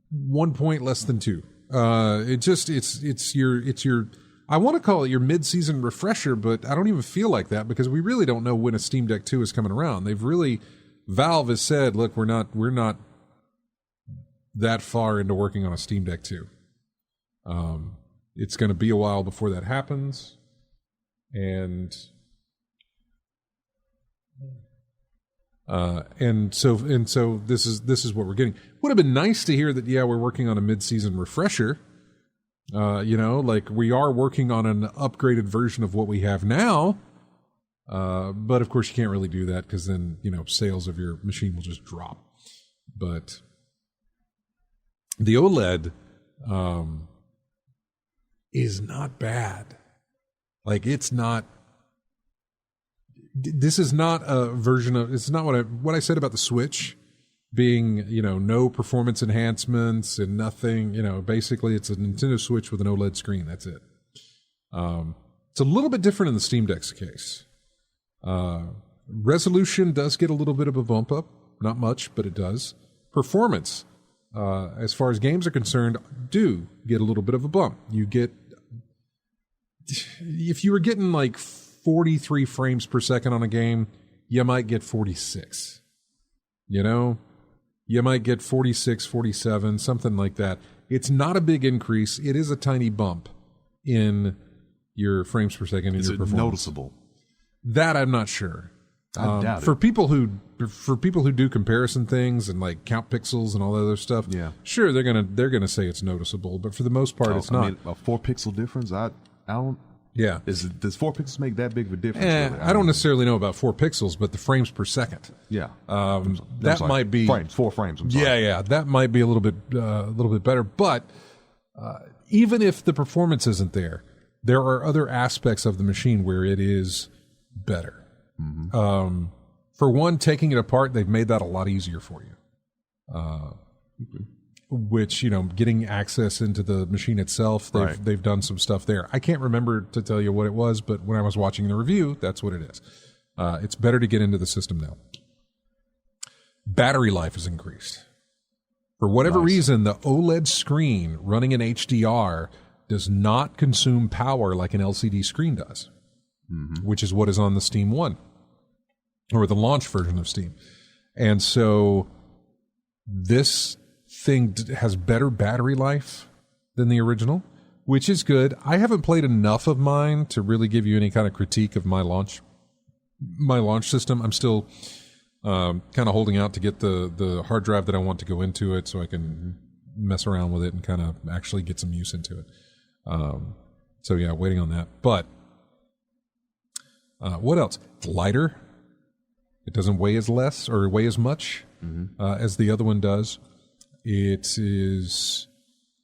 S1: 1 point less than 2. It's your I want to call it your mid-season refresher, but I don't even feel like that, because we really don't know when a Steam Deck 2 is coming around. Valve has said, look, we're not that far into working on a Steam Deck 2. It's going to be a while before that happens. And so this is what we're getting. Would have been nice to hear that, we're working on a mid-season refresher. Like we are working on an upgraded version of what we have now. But of course you can't really do that, because then, sales of your machine will just drop. But the OLED, is not bad. Like, it's not. This is not a version of. It's not what I said about the Switch being, no performance enhancements and nothing. Basically, it's a Nintendo Switch with an OLED screen. That's it. It's a little bit different in the Steam Deck's case. Resolution does get a little bit of a bump up. Not much, but it does. Performance, as far as games are concerned, do get a little bit of a bump. You get, if you were getting like 43 frames per second on a game, you might get 46. You might get 46, 47, something like that. It's not a big increase. It is a tiny bump in your frames per second in your performance. Is it noticeable? That I'm not sure.
S2: I doubt it.
S1: For people who do comparison things and like count pixels and all that other stuff, sure, they're gonna say it's noticeable, but for the most part, it's not. I mean,
S2: a 4 pixel difference. I don't.
S1: Yeah.
S2: Does 4 pixels make that big of a difference? Really?
S1: I don't necessarily know about 4 pixels, but the frames per second.
S2: Yeah.
S1: That might be
S2: frames. 4 frames. I'm sorry.
S1: Yeah. That might be a little bit better. But even if the performance isn't there, there are other aspects of the machine where it is better. Mm-hmm. For one, taking it apart, they've made that a lot easier for you. Which, getting access into the machine itself, they've done some stuff there. I can't remember to tell you what it was, but when I was watching the review, that's what it is. It's better to get into the system now. Battery life has increased. For whatever reason, the OLED screen running in HDR does not consume power like an LCD screen does, which is what is on the Steam One, or the launch version of Steam. And so this thing has better battery life than the original, which is good. I haven't played enough of mine to really give you any kind of critique of my launch system. I'm still kind of holding out to get the hard drive that I want to go into it so I can mess around with it and kind of actually get some use into it. So yeah, waiting on that. But what else? It's lighter. It doesn't weigh as much as the other one does. It is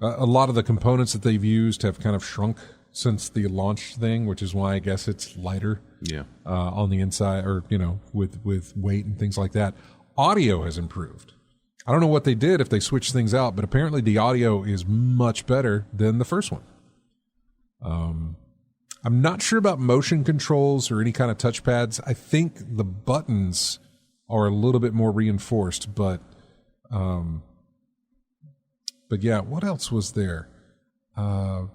S1: a lot of the components that they've used have kind of shrunk since the launch thing, which is why I guess it's lighter.
S2: Yeah.
S1: On the inside, or with weight and things like that. Audio has improved. I don't know what they did if they switched things out, but apparently the audio is much better than the first one. I'm not sure about motion controls or any kind of touchpads. I think the buttons are a little bit more reinforced, but yeah, what else was there? The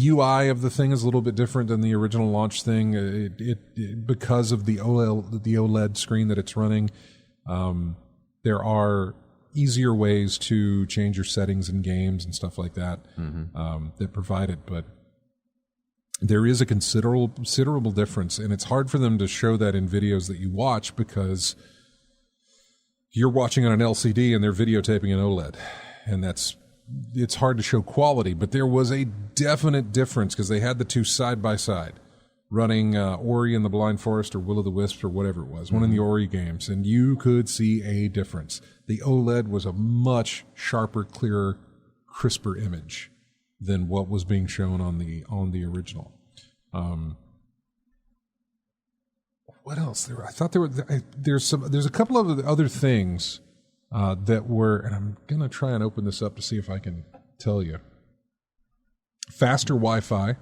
S1: UI of the thing is a little bit different than the original launch thing. It because of the OLED screen that it's running. There are easier ways to change your settings in games and stuff like that that provide it, but there is a considerable difference, and it's hard for them to show that in videos that you watch because you're watching on an LCD and they're videotaping an OLED, and it's hard to show quality. But there was a definite difference because they had the two side by side, running Ori and the Blind Forest or Will of the Wisps or whatever it was, one of the Ori games, and you could see a difference. The OLED was a much sharper, clearer, crisper image than what was being shown on the original. What else? I thought there's a couple of other things that were, and I'm gonna try and open this up to see if I can tell you. Faster Wi-Fi.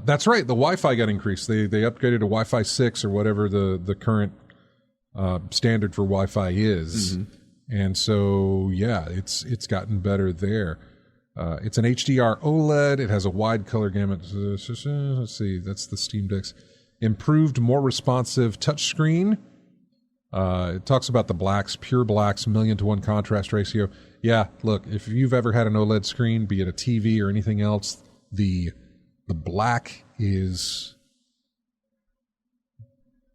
S1: That's right. The Wi-Fi got increased. They upgraded to Wi-Fi 6 or whatever the current standard for Wi-Fi is, and so yeah, it's gotten better there. It's an HDR OLED. It has a wide color gamut. Let's see. That's the Steam Deck's improved, more responsive touchscreen. It talks about the blacks, pure blacks, 1,000,000 to 1 contrast ratio. Yeah, look, if you've ever had an OLED screen, be it a TV or anything else, the black is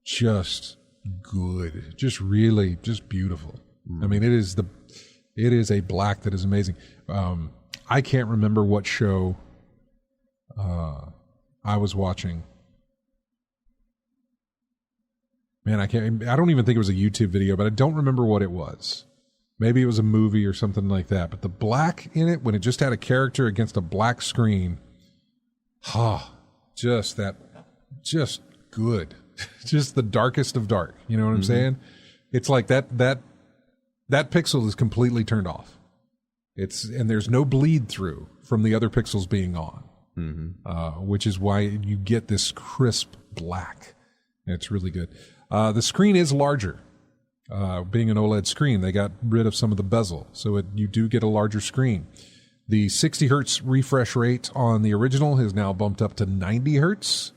S1: just good, just really, just beautiful. I mean, it is a black that is amazing. I can't remember what show I was watching. Man, I don't even think it was a YouTube video, but I don't remember what it was. Maybe it was a movie or something like that. But the black in it, when it just had a character against a black screen, just good. Just the darkest of dark. You know what I'm saying? It's like that pixel is completely turned off. And there's no bleed through from the other pixels being on, which is why you get this crisp black. It's really good. The screen is larger. Being an OLED screen, they got rid of some of the bezel, so you do get a larger screen. The 60 hertz refresh rate on the original has now bumped up to 90 hertz.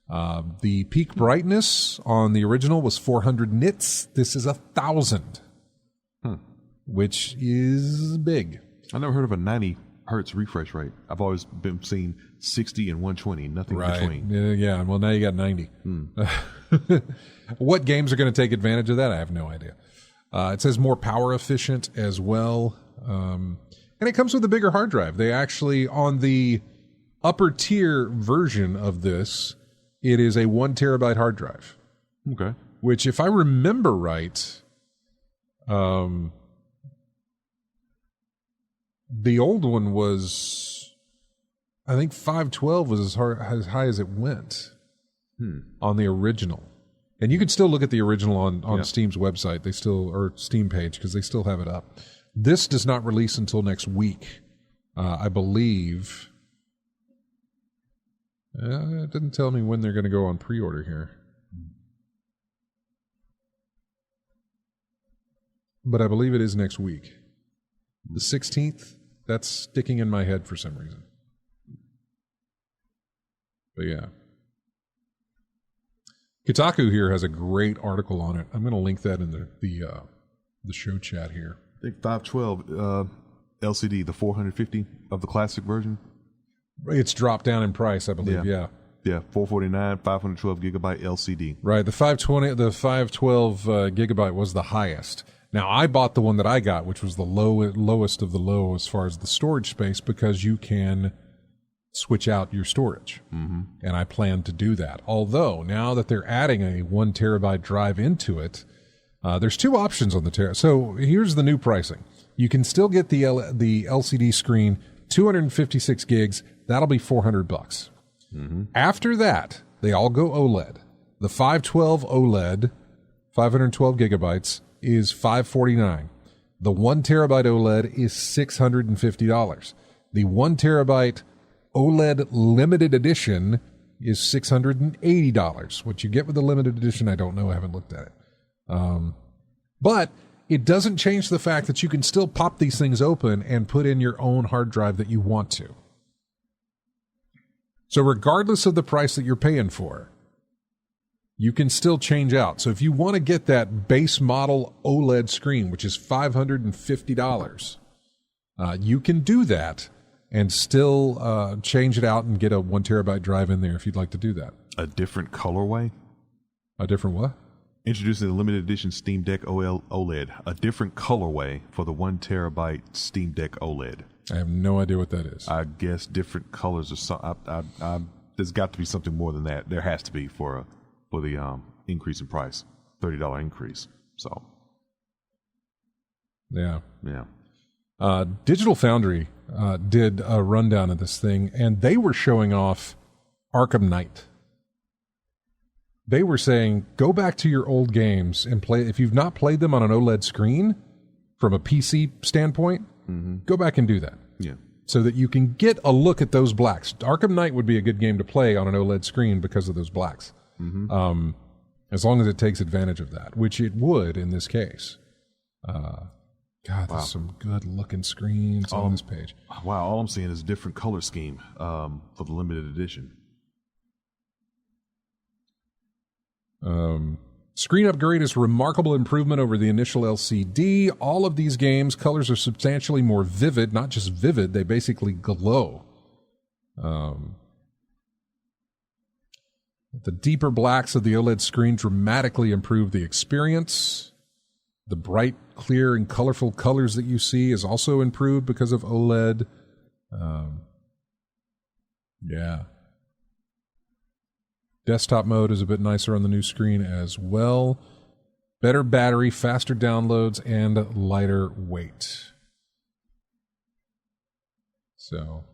S1: The peak brightness on the original was 400 nits. This is 1,000. Which is big.
S2: I never heard of a 90 hertz refresh rate. I've always been seeing 60 and 120, nothing between.
S1: Yeah, well, now you got 90. What games are going to take advantage of that? I have no idea. It says more power efficient as well. And it comes with a bigger hard drive. They actually, on the upper tier version of this, it is a 1 terabyte hard drive.
S2: Okay.
S1: Which, if I remember right, the old one was, I think 512 was as high as it went on the original. And you can still look at the original on Steam's website. They still, or Steam page, because they still have it up. This does not release until next week, I believe. It didn't tell me when they're going to go on pre-order here. But I believe it is next week. The 16th, that's sticking in my head for some reason. But yeah. Kotaku here has a great article on it. I'm going to link that in the show chat here.
S2: I think 512 LCD, the 450 of the classic version.
S1: It's dropped down in price, I believe. Yeah.
S2: Yeah, 449, 512 gigabyte LCD.
S1: Right. The 512 gigabyte was the highest. Now, I bought the one that I got, which was the lowest of the low as far as the storage space, because you can switch out your storage. Mm-hmm. And I plan to do that. Although, now that they're adding a 1 terabyte drive into it, there's two options on the Tera. So here's the new pricing. You can still get the LCD screen, 256 gigs. That'll be $400. Mm-hmm. After that, they all go OLED. The 512 OLED, 512 gigabytes, is $549. The 1 terabyte OLED is $650. The 1 terabyte OLED limited edition is $680. What you get with the limited edition, I don't know. I haven't looked at it. But it doesn't change the fact that you can still pop these things open and put in your own hard drive that you want to. So regardless of the price that you're paying for, you can still change out. So if you want to get that base model OLED screen, which is $550, you can do that and still change it out and get a 1 terabyte drive in there if you'd like to do that.
S2: A different colorway?
S1: A different what?
S2: Introducing the limited edition Steam Deck OLED. A different colorway for the 1 terabyte Steam Deck OLED.
S1: I have no idea what that is.
S2: I guess different colors or something. There's got to be something more than that. There has to be for the increase in price, $30 increase. So,
S1: yeah.
S2: Digital
S1: Foundry did a rundown of this thing, and they were showing off Arkham Knight. They were saying, go back to your old games and play. If you've not played them on an OLED screen from a PC standpoint, go back and do that.
S2: Yeah.
S1: So that you can get a look at those blacks. Arkham Knight would be a good game to play on an OLED screen because of those blacks. Mm-hmm. As long as it takes advantage of that, which it would in this case. There's some good-looking screens on this page.
S2: Wow, all I'm seeing is a different color scheme for the limited edition.
S1: Screen upgrade is remarkable improvement over the initial LCD. All of these games, colors are substantially more vivid. Not just vivid, they basically glow. The deeper blacks of the OLED screen dramatically improve the experience. The bright, clear, and colorful colors that you see is also improved because of OLED. Desktop mode is a bit nicer on the new screen as well. Better battery, faster downloads, and lighter weight. So,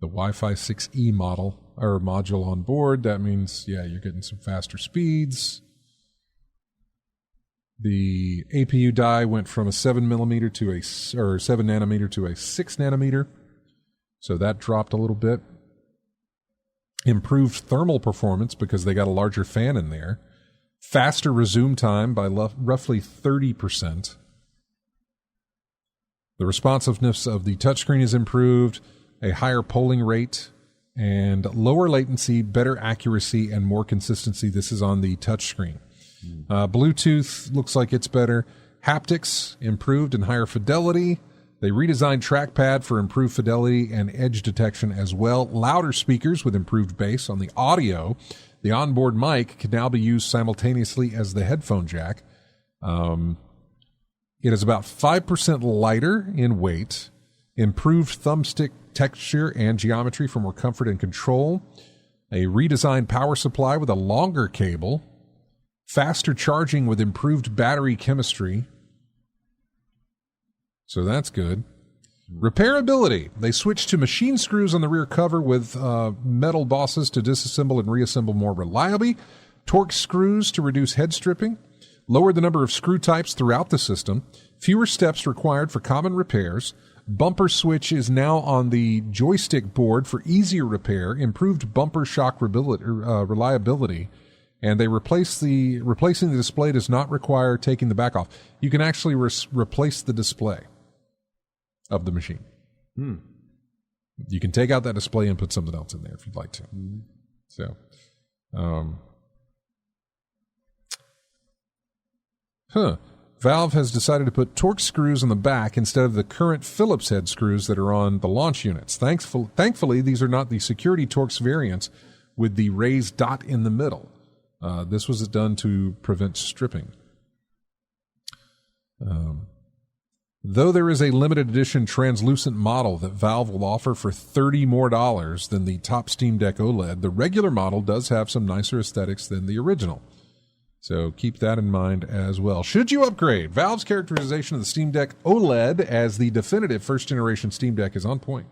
S1: the Wi-Fi 6E module on board, that means, you're getting some faster speeds. The APU die went from a 7 nanometer to a 6 nanometer. So that dropped a little bit. Improved thermal performance because they got a larger fan in there. Faster resume time by roughly 30%. The responsiveness of the touchscreen is improved, a higher polling rate, and lower latency, better accuracy, and more consistency. This is on the touchscreen. Bluetooth looks like it's better. Haptics improved and higher fidelity. They redesigned trackpad for improved fidelity and edge detection as well. Louder speakers with improved bass on the audio. The onboard mic can now be used simultaneously as the headphone jack. It is about 5% lighter in weight. Improved thumbstick texture and geometry for more comfort and control. A redesigned power supply with a longer cable. Faster charging with improved battery chemistry. So that's good. Repairability. They switched to machine screws on the rear cover with metal bosses to disassemble and reassemble more reliably. Torque screws to reduce head stripping. Lowered the number of screw types throughout the system. Fewer steps required for common repairs. Bumper switch is now on the joystick board for easier repair. Improved bumper shock reliability. And they replacing the display does not require taking the back off. You can actually replace the display of the machine. You can take out that display and put something else in there if you'd like to. So, Valve has decided to put Torx screws on the back instead of the current Phillips head screws that are on the launch units. Thankfully, these are not the security Torx variants with the raised dot in the middle. This was done to prevent stripping. Though there is a limited edition translucent model that Valve will offer for $30 more than the top Steam Deck OLED, the regular model does have some nicer aesthetics than the original. So keep that in mind as well. Should you upgrade? Valve's characterization of the Steam Deck OLED as the definitive first-generation Steam Deck is on point.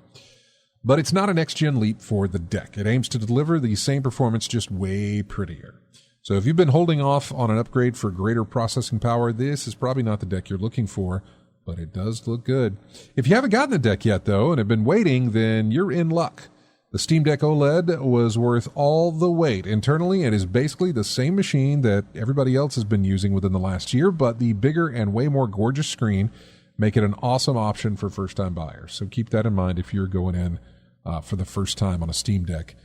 S1: But it's not a next-gen leap for the deck. It aims to deliver the same performance, just way prettier. So if you've been holding off on an upgrade for greater processing power, this is probably not the deck you're looking for, but it does look good. If you haven't gotten the deck yet, though, and have been waiting, then you're in luck. The Steam Deck OLED was worth all the wait internally and is basically the same machine that everybody else has been using within the last year, but the bigger and way more gorgeous screen make it an awesome option for first-time buyers. So keep that in mind if you're going in for the first time on a Steam Deck.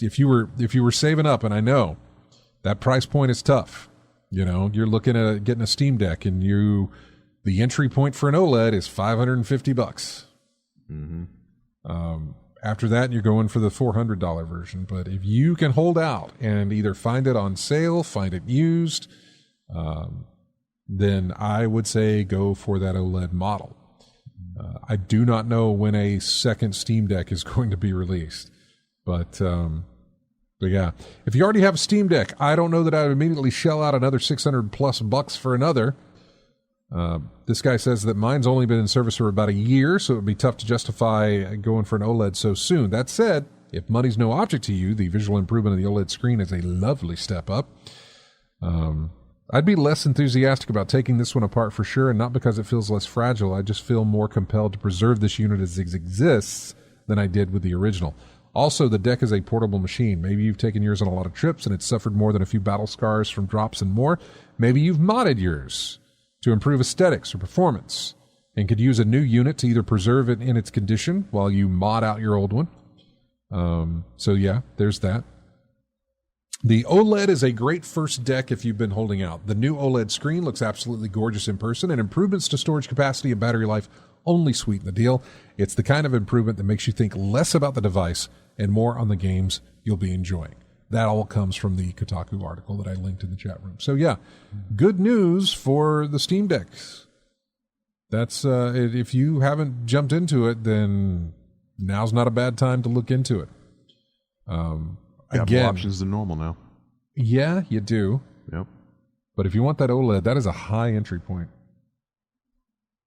S1: If you were saving up, and I know that price point is tough, you're looking at getting a Steam Deck, and the entry point for an OLED is $550. Mm-hmm. After that, you're going for the $400 version. But if you can hold out and either find it on sale, find it used, then I would say go for that OLED model. I do not know when a second Steam Deck is going to be released, but yeah, if you already have a Steam Deck, I don't know that I would immediately shell out another $600+ for another. This guy says that mine's only been in service for about a year, so it would be tough to justify going for an OLED so soon. That said, if money's no object to you, the visual improvement of the OLED screen is a lovely step up. I'd be less enthusiastic about taking this one apart for sure, and not because it feels less fragile. I just feel more compelled to preserve this unit as it exists than I did with the original. Also, the deck is a portable machine. Maybe you've taken yours on a lot of trips and it's suffered more than a few battle scars from drops and more. Maybe you've modded yours to improve aesthetics or performance and could use a new unit to either preserve it in its condition while you mod out your old one. So yeah, there's that. The OLED is a great first deck if you've been holding out. The new OLED screen looks absolutely gorgeous in person, and improvements to storage capacity and battery life only sweeten the deal. It's the kind of improvement that makes you think less about the device and more on the games you'll be enjoying. That all comes from the Kotaku article that I linked in the chat room. So yeah, good news for the Steam Decks. That's if you haven't jumped into it, then now's not a bad time to look into it.
S2: Again, more options than normal now.
S1: Yeah, you do.
S2: Yep.
S1: But if you want that OLED, that is a high entry point.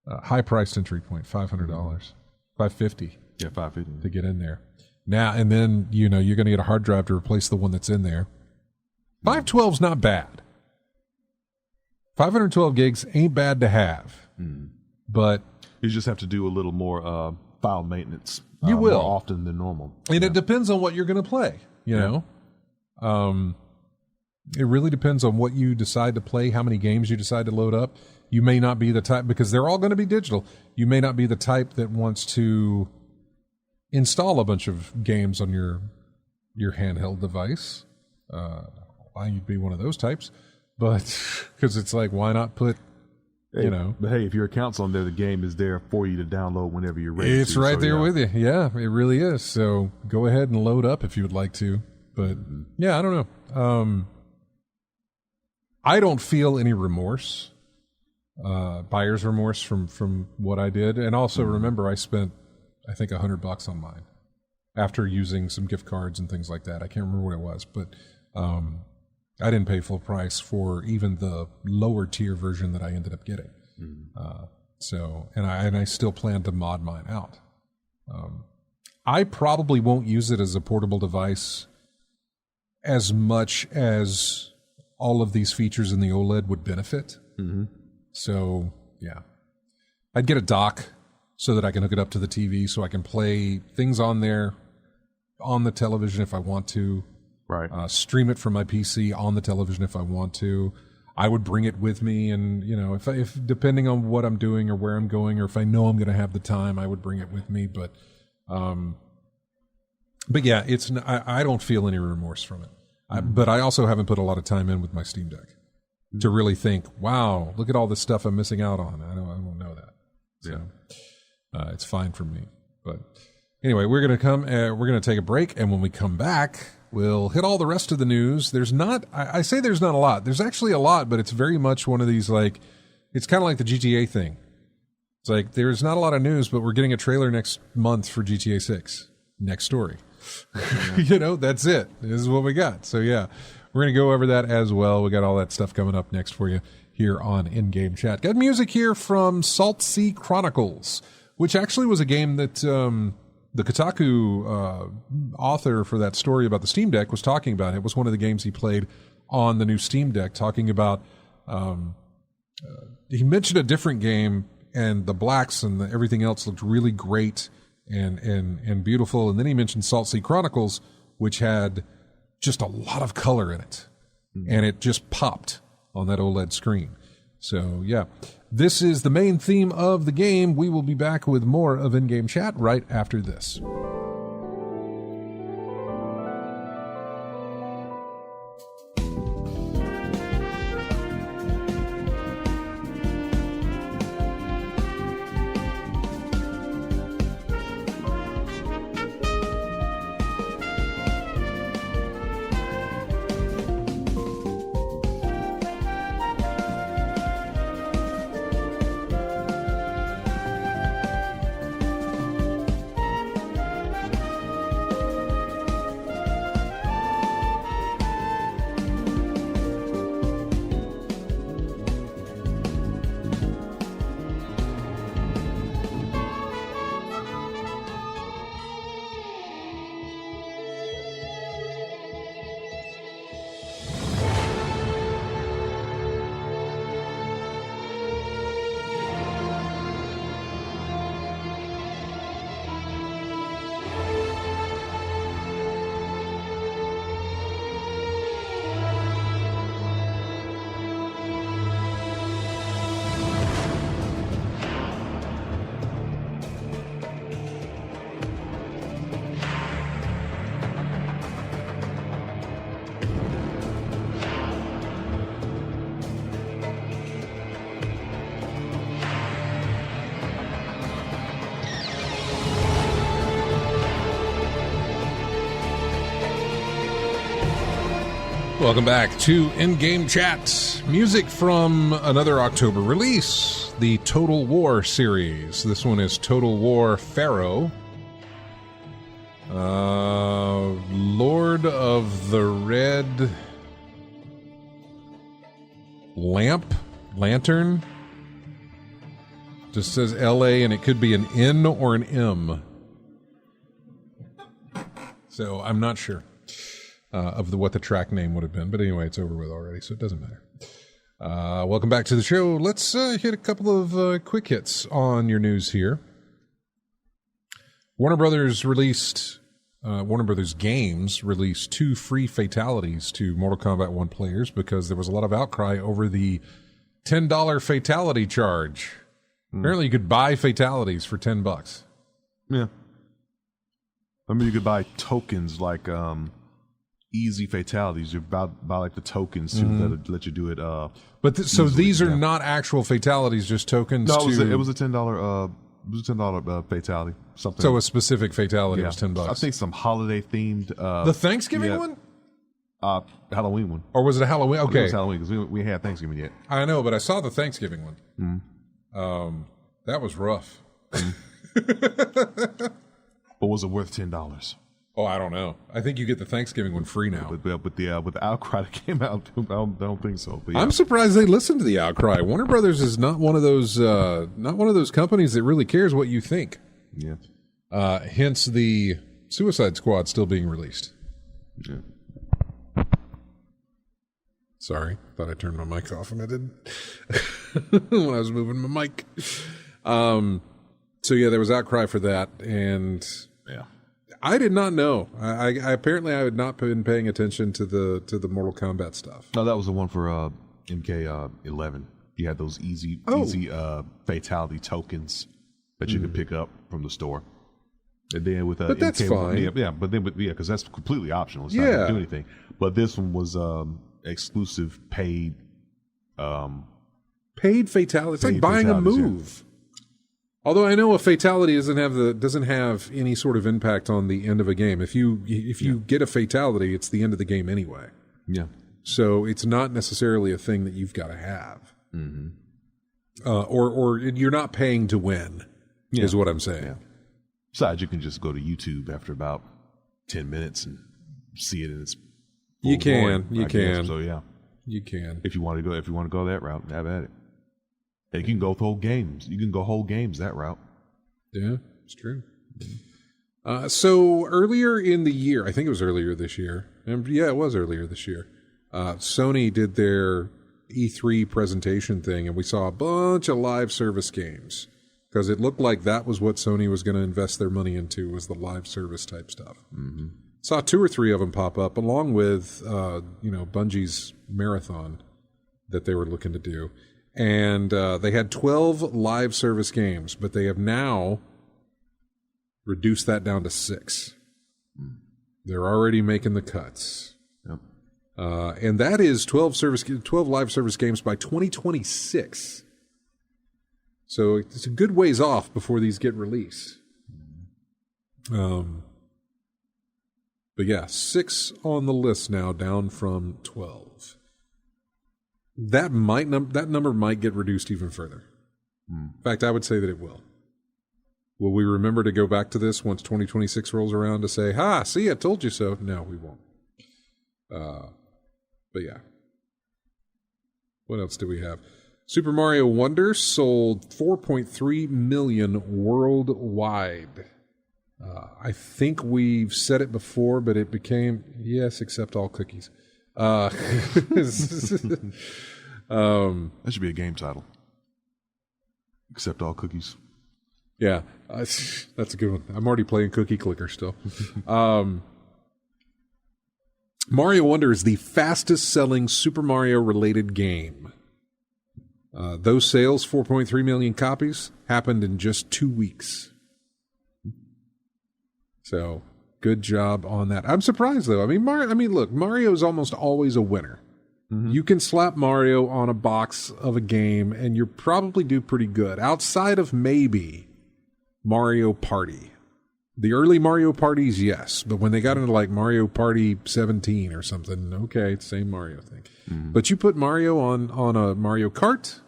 S1: High-priced entry point, $500, $550.
S2: Yeah, $550
S1: to get in there. Now and then, you're going to get a hard drive to replace the one that's in there. 512's not bad. 512 gigs ain't bad to have, but
S2: you just have to do a little more file maintenance.
S1: You will
S2: more often than normal,
S1: and it depends on what you're going to play. You know, it really depends on what you decide to play, how many games you decide to load up. You may not be the type, because they're all going to be digital. You may not be the type that wants to install a bunch of games on your handheld device. Why you'd be one of those types, but because it's like, why not put,
S2: But hey, if your account's on there, the game is there for you to download whenever you're ready.
S1: It's right there with you. Yeah, it really is. So go ahead and load up if you would like to. But yeah, I don't know. I don't feel any remorse, buyer's remorse from what I did. And also remember, I spent, I think, $100 on mine after using some gift cards and things like that. I can't remember what it was, but I didn't pay full price for even the lower tier version that I ended up getting. So, and I still plan to mod mine out. I probably won't use it as a portable device as much as all of these features in the OLED would benefit. So, yeah. I'd get a dock so that I can hook it up to the TV so I can play things on there on the television if I want to.
S2: Right.
S1: Stream it from my PC on the television if I want to. I would bring it with me, and if depending on what I'm doing or where I'm going, or if I know I'm going to have the time, I would bring it with me. But yeah, I don't feel any remorse from it. But I also haven't put a lot of time in with my Steam Deck. to really think, wow, look at all this stuff I'm missing out on. I don't know that. So it's fine for me. But anyway, we're going to take a break, and when we come back, we'll hit all the rest of the news. I say there's not a lot. There's actually a lot, but it's very much one of these, like, it's kind of like the GTA thing. It's like, there's not a lot of news, but we're getting a trailer next month for GTA 6. Next story. That's it. This is what we got. So, yeah, we're going to go over that as well. We got all that stuff coming up next for you here on In-Game Chat. Got music here from Salt Sea Chronicles, which actually was a game that the Kotaku author for that story about the Steam Deck was talking about. It was one of the games he played on the new Steam Deck, talking about he mentioned a different game, and the blacks and everything else looked really great and beautiful. And then he mentioned Salt Sea Chronicles, which had just a lot of color in it, and it just popped on that OLED screen. So, yeah, this is the main theme of the game. We will be back with more of In-Game Chat right after this. Welcome back to In-Game Chat. Music from another October release, the Total War series. This one is Total War Pharaoh. Lord of the Red Lantern. Just says LA, and it could be an N or an M. So I'm not sure of what the track name would have been. But anyway, it's over with already, so it doesn't matter. Welcome back to the show. Let's hit a couple of quick hits on your news here. Warner Brothers Games released 2 free fatalities to Mortal Kombat 1 players because there was a lot of outcry over the $10 fatality charge. Apparently you could buy fatalities for $10.
S2: Yeah. I mean, you could buy tokens like easy fatalities. You buy like the tokens to let you do it.
S1: But so these are not actual fatalities, just tokens.
S2: No, it was a $10. It was a $10 fatality. Something.
S1: So a specific fatality was $10.
S2: I think some holiday themed.
S1: The Thanksgiving one.
S2: Halloween one.
S1: Or was it a Halloween? Okay,
S2: it was Halloween because we had Thanksgiving yet.
S1: I know, but I saw the Thanksgiving one. That was rough.
S2: But was it worth $10?
S1: Oh, I don't know. I think you get the Thanksgiving one free now.
S2: But with the outcry that came out, I don't think so. But yeah.
S1: I'm surprised they listened to the outcry. Warner Brothers is not one of those companies that really cares what you think.
S2: Yeah.
S1: Hence the Suicide Squad still being released.
S2: Yeah.
S1: Sorry, thought I turned my mic off and I didn't when I was moving my mic. So yeah, there was outcry for that, and
S2: yeah.
S1: I did not know. I apparently I had not been paying attention to the Mortal Kombat stuff.
S2: No, that was the one for MK11. You had those easy fatality tokens that you could pick up from the store. And then with
S1: but that's
S2: MK,
S1: fine.
S2: Because that's completely optional. It's not going to do anything. But this one was exclusive paid
S4: Paid fatality. It's like buying a move. Although I know a fatality doesn't have any sort of impact on the end of a game. If you get a fatality, it's the end of the game anyway.
S2: Yeah.
S4: So it's not necessarily a thing that you've got to have. Mm-hmm. Or you're not paying to win, is what I'm saying.
S2: Yeah. Besides, you can just go to YouTube after about 10 minutes and see it in its full
S4: You can.
S2: glory,
S4: You
S2: I
S4: can.
S2: guess. So yeah,
S4: you can.
S2: if you want to go that route, have at it. And you can go whole games. You can go whole games that route.
S4: Yeah, it's true. So earlier in the year, I think it was earlier this year. And yeah, it was earlier this year. Sony did their E3 presentation thing, and we saw a bunch of live service games because it looked like that was what Sony was going to invest their money into, was the live service type stuff. Mm-hmm. Saw 2 or 3 of them pop up, along with Bungie's marathon that they were looking to do. And they had 12 live service games, but they have now reduced that down to 6. They're already making the cuts.
S2: Yep.
S4: And that is 12 live service games by 2026. So it's a good ways off before these get released. But yeah, 6 on the list now, down from 12. That number might get reduced even further. In fact, I would say that it will. Will we remember to go back to this once 2026 rolls around to say, see, I told you so? No, we won't. But yeah. What else do we have? Super Mario Wonder sold 4.3 million worldwide. I think we've said it before, but it became, yes, except all cookies.
S2: That should be a game title. Except all cookies.
S4: Yeah, that's a good one. I'm already playing Cookie Clicker still. Mario Wonder is the fastest selling Super Mario related game. Those sales, 4.3 million copies, happened in just 2 weeks. So, good job on that. I'm surprised though. Look, Mario is almost always a winner. Mm-hmm. You can slap Mario on a box of a game and you probably do pretty good. Outside of maybe Mario Party. The early Mario Parties, yes. But when they got into like Mario Party 17 or something, okay, same Mario thing. Mm-hmm. But you put Mario on a Mario Kart,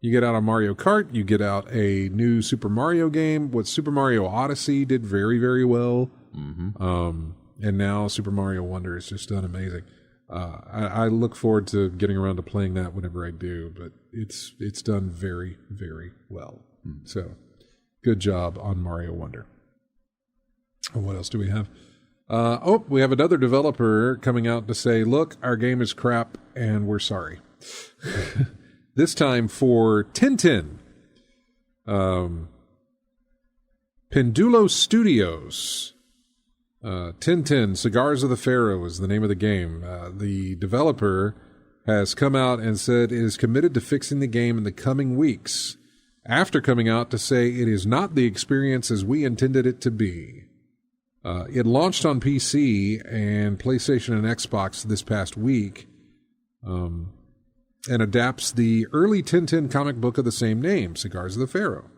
S4: you get out a Mario Kart, you get out a new Super Mario game. What Super Mario Odyssey did very, very well. Mm-hmm. And now Super Mario Wonder has just done amazing. I look forward to getting around to playing that whenever I do, but it's done very, very well. Mm-hmm. So, good job on Mario Wonder. What else do we have? We have another developer coming out to say, look, our game is crap and we're sorry. This time for Tintin. Pendulo Studios. Tintin, Cigars of the Pharaoh is the name of the game. The developer has come out and said it is committed to fixing the game in the coming weeks, after coming out to say it is not the experience as we intended it to be. It launched on PC and PlayStation and Xbox this past week, and adapts the early Tintin comic book of the same name, Cigars of the Pharaoh.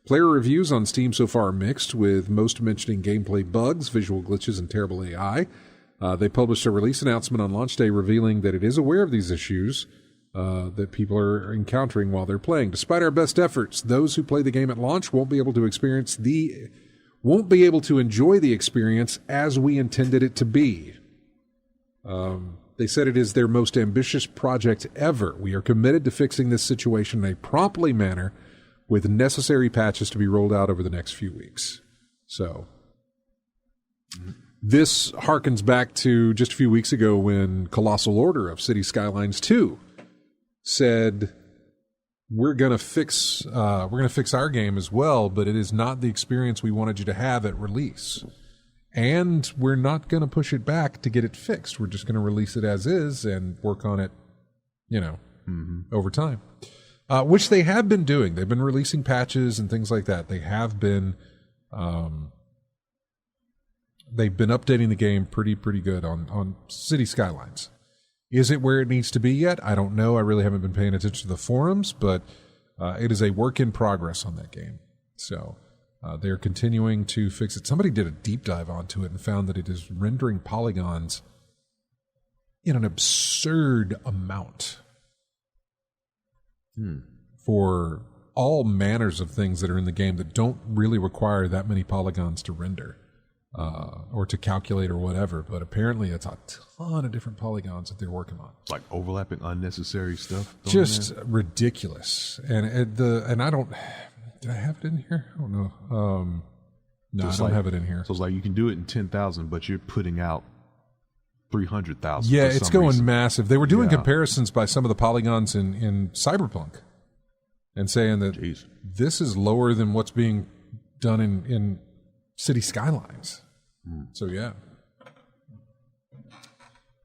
S4: Player reviews on Steam so far are mixed, with most mentioning gameplay bugs, visual glitches, and terrible AI. They published a release announcement on launch day revealing that it is aware of these issues that people are encountering while they're playing. Despite our best efforts, those who play the game at launch won't be able to enjoy the experience as we intended it to be. They said it is their most ambitious project ever. We are committed to fixing this situation in a promptly manner, with necessary patches to be rolled out over the next few weeks. So, this harkens back to just a few weeks ago when Colossal Order of City Skylines 2 said, we're going to fix our game as well, but it is not the experience we wanted you to have at release. And we're not going to push it back to get it fixed. We're just going to release it as is and work on it, over time. Which they have been doing. They've been releasing patches and things like that. They have been, they've been updating the game pretty good on City Skylines.
S1: Is it where it needs to be yet? I don't know. I really haven't been paying attention to the forums, but it is a work in progress on that game. So they're continuing to fix it. Somebody did a deep dive onto it and found that it is rendering polygons in an absurd amount for all manners of things that are in the game that don't really require that many polygons to render or to calculate or whatever. But apparently it's a ton of different polygons that they're working on.
S2: Like overlapping unnecessary stuff.
S1: Just ridiculous. And I don't... Did I have it in here? I don't know. No, I don't have it in here.
S2: So it's like you can do it in 10,000, but you're putting out 300,000.
S1: Yeah, it's going massive. They were doing comparisons by some of the polygons in Cyberpunk and saying that this is lower than what's being done in City Skylines. So, yeah.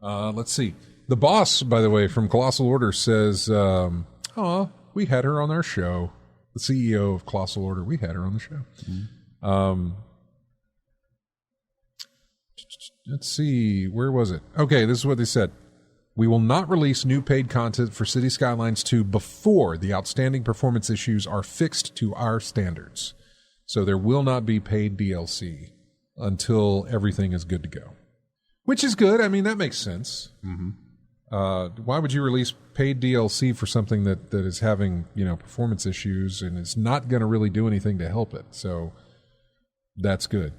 S1: Let's see. The boss, by the way, from Colossal Order says, we had her on our show. The CEO of Colossal Order, we had her on the show. Let's see, where was it? Okay, this is what they said. We will not release new paid content for City Skylines 2 before the outstanding performance issues are fixed to our standards. So there will not be paid DLC until everything is good to go. Which is good. I mean, that makes sense. Why would you release paid DLC for something that is having, performance issues and it's not going to really do anything to help it? So that's good.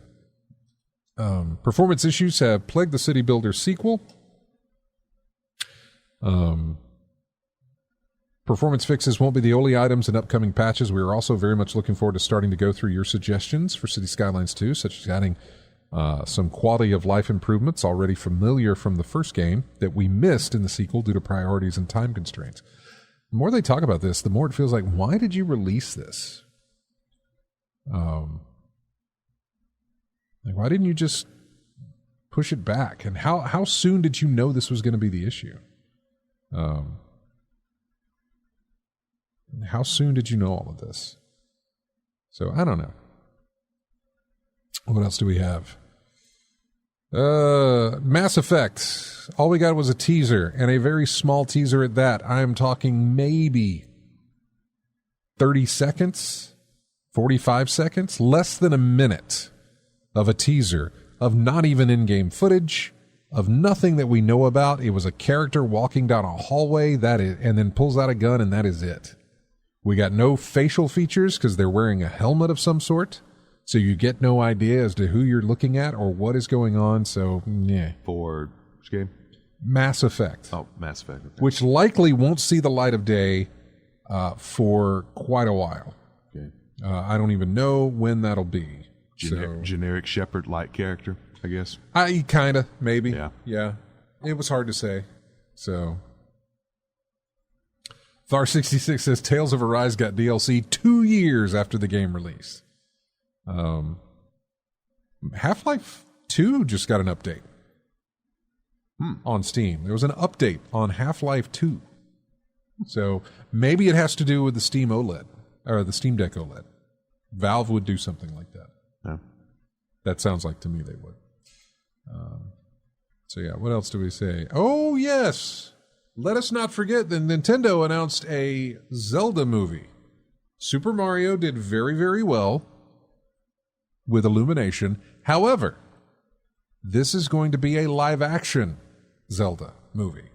S1: Performance issues have plagued the City Builder sequel. Performance fixes won't be the only items in upcoming patches. We are also very much looking forward to starting to go through your suggestions for City Skylines 2, such as adding some quality of life improvements already familiar from the first game that we missed in the sequel due to priorities and time constraints. The more they talk about this, the more it feels like, why did you release this? Why didn't you just push it back? And how soon did you know this was going to be the issue? How soon did you know all of this? So, I don't know. What else do we have? Mass Effect. All we got was a teaser, and a very small teaser at that. I am talking maybe 30 seconds, 45 seconds, less than a minute of a teaser of not even in-game footage, of nothing that we know about. It was a character walking down a hallway, and then pulls out a gun, and that is it. We got no facial features because they're wearing a helmet of some sort. So you get no idea as to who you're looking at or what is going on. So, yeah.
S2: For which game?
S1: Mass Effect.
S2: Oh, Mass Effect. Okay.
S1: Which likely won't see the light of day for quite a while.
S2: Okay.
S1: I don't even know when that'll be.
S2: Generic Shepard-like character, I guess.
S1: Kind of, maybe.
S2: Yeah.
S1: It was hard to say. So... Thar66 says Tales of Arise got DLC 2 years after the game release. Half-Life 2 just got an update on Steam. There was an update on Half-Life 2. So maybe it has to do with the Steam OLED, or the Steam Deck OLED. Valve would do something like that.
S2: Yeah.
S1: That sounds like to me they would. So yeah, what else do we say? Oh, yes! Let us not forget that Nintendo announced a Zelda movie. Super Mario did very, very well with Illumination. However, this is going to be a live-action Zelda movie.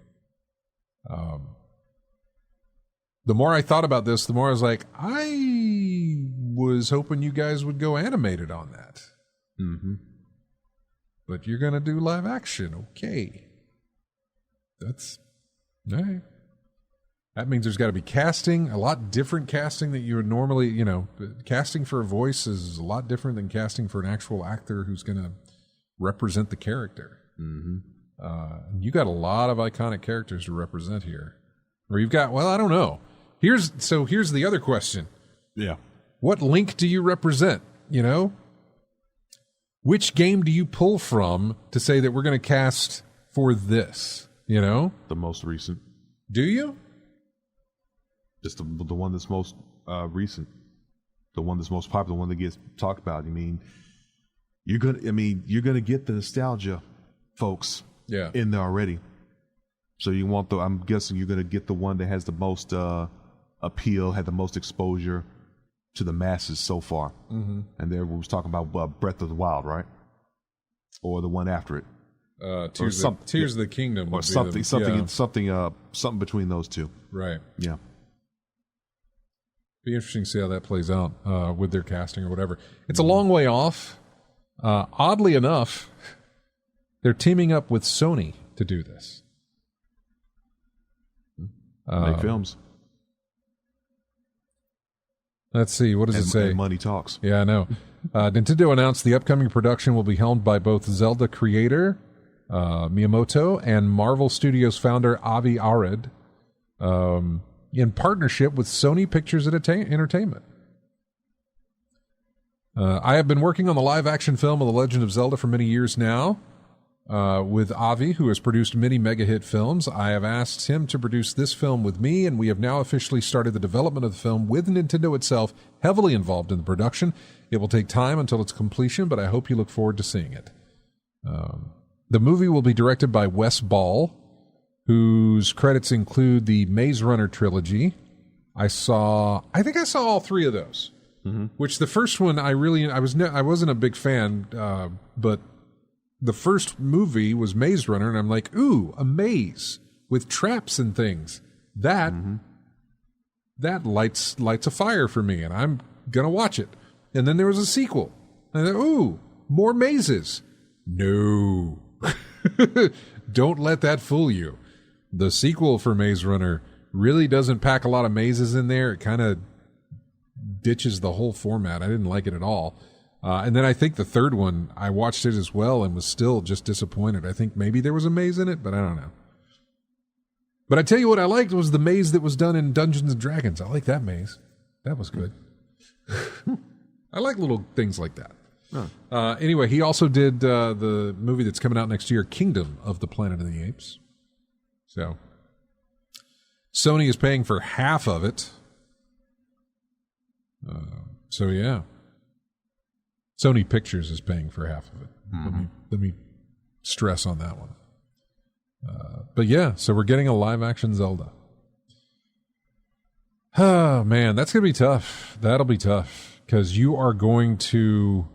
S1: The more I thought about this, the more I was like, I was hoping you guys would go animated on that. But you're going to do live-action. Okay. That's... all right. That means there's got to be casting, a lot different casting that you would normally, casting for a voice is a lot different than casting for an actual actor who's going to represent the character. You got a lot of iconic characters to represent here. Or you've got, I don't know. Here's the other question.
S2: Yeah.
S1: What Link do you represent? Which game do you pull from to say that we're going to cast for this? The
S2: most recent.
S1: Do you?
S2: Just the one that's most recent, the one that's most popular, the one that gets talked about. You're gonna get the nostalgia, folks.
S1: Yeah.
S2: In there already. So you want I'm guessing you're going to get the one that has the most appeal, had the most exposure to the masses so far. Mm-hmm. And there we was talking about Breath of the Wild, right? Or the one after it.
S1: Tears of the Kingdom,
S2: or something between those two.
S1: Right.
S2: Yeah.
S1: Be interesting to see how that plays out with their casting or whatever. It's a long way off. Oddly enough, they're teaming up with Sony to do this.
S2: Make films.
S1: Let's see. What does it say?
S2: And money talks.
S1: Yeah, I know. Nintendo announced the upcoming production will be helmed by both Zelda creator Miyamoto and Marvel Studios founder Avi Arad, in partnership with Sony Pictures Entertainment. I have been working on the live-action film of The Legend of Zelda for many years now. With Avi, who has produced many mega-hit films. I have asked him to produce this film with me, and we have now officially started the development of the film with Nintendo itself heavily involved in the production. It will take time until its completion, but I hope you look forward to seeing it. The movie will be directed by Wes Ball, whose credits include the Maze Runner trilogy. I think I saw all three of those. Mm-hmm. Which the first one I wasn't a big fan, but the first movie was Maze Runner, and I'm like, ooh, a maze with traps and things. That lights a fire for me, and I'm gonna watch it. And then there was a sequel. And I thought, ooh, more mazes. No. Don't let that fool you. The sequel for Maze Runner really doesn't pack a lot of mazes in there. It kind of ditches the whole format. I didn't like it at all. And then I think the third one, I watched it as well and was still just disappointed. I think maybe there was a maze in it, but I don't know. But I tell you what I liked was the maze that was done in Dungeons & Dragons. I like that maze. That was good. I like little things like that. Huh. Anyway, he also did the movie that's coming out next year, Kingdom of the Planet of the Apes. So, Sony is paying for half of it. So, yeah. Sony Pictures is paying for half of it. Mm-hmm. Let me stress on that one. But yeah, so we're getting a live-action Zelda. Oh, man, that's going to be tough. That'll be tough. Because you are going to...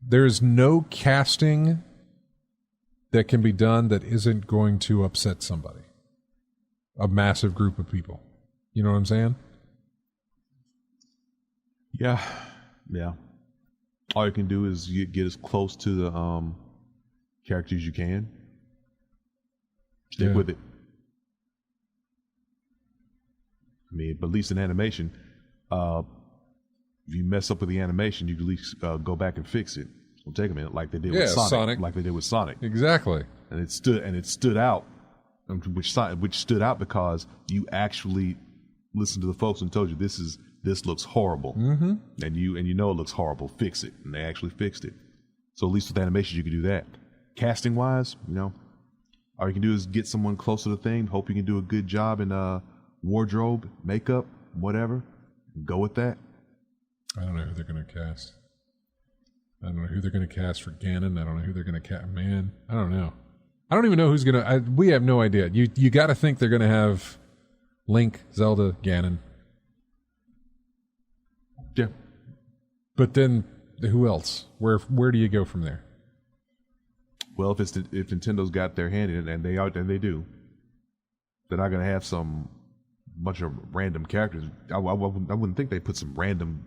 S1: There's no casting that can be done that isn't going to upset somebody. A massive group of people. You know what I'm saying?
S2: Yeah. All you can do is get as close to the characters you can. Stick with it. I mean, but at least in animation, if you mess up with the animation, you can at least go back and fix it. It'll take a minute, like they did with Sonic. Like they did with Sonic.
S1: Exactly.
S2: And it stood out, which stood out because you actually listened to the folks and told you this looks horrible, mm-hmm. and you know it looks horrible. Fix it, and they actually fixed it. So at least with animation, you can do that. Casting wise, all you can do is get someone close to the thing. Hope you can do a good job in wardrobe, makeup, whatever. Go with that.
S1: I don't know who they're going to cast. I don't know who they're going to cast for Ganon. I don't know who they're going to cast. Man, I don't know. I don't even know who's going to... We have no idea. You got to think they're going to have Link, Zelda, Ganon.
S2: Yeah.
S1: But then, who else? Where do you go from there?
S2: Well, if Nintendo's got their hand in it, and they do, they're not going to have some bunch of random characters. I wouldn't think they put some random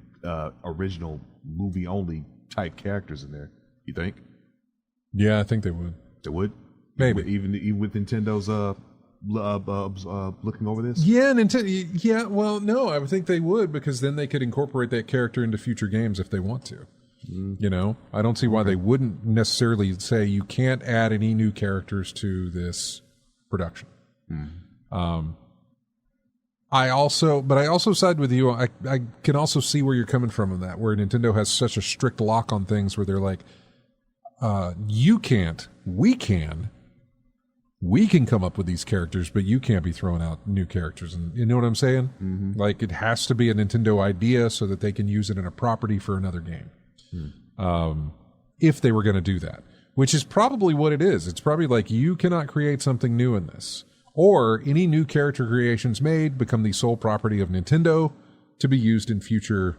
S2: original movie only type characters in there. You think?
S1: Yeah, I think they would.
S2: They would?
S1: Maybe
S2: even with Nintendo's looking over this.
S1: Yeah, Nintendo. Yeah, well, no, I would think they would because then they could incorporate that character into future games if they want to. Mm. I don't see why they wouldn't necessarily say you can't add any new characters to this production. Mm. I also side with you. I can also see where you're coming from in that, where Nintendo has such a strict lock on things where they're like, you can't, we can come up with these characters, but you can't be throwing out new characters. And you know what I'm saying? Mm-hmm. Like it has to be a Nintendo idea so that they can use it in a property for another game. Mm. If they were going to do that. which is probably what it is. It's probably like you cannot create something new in this, or any new character creations made become the sole property of Nintendo to be used in future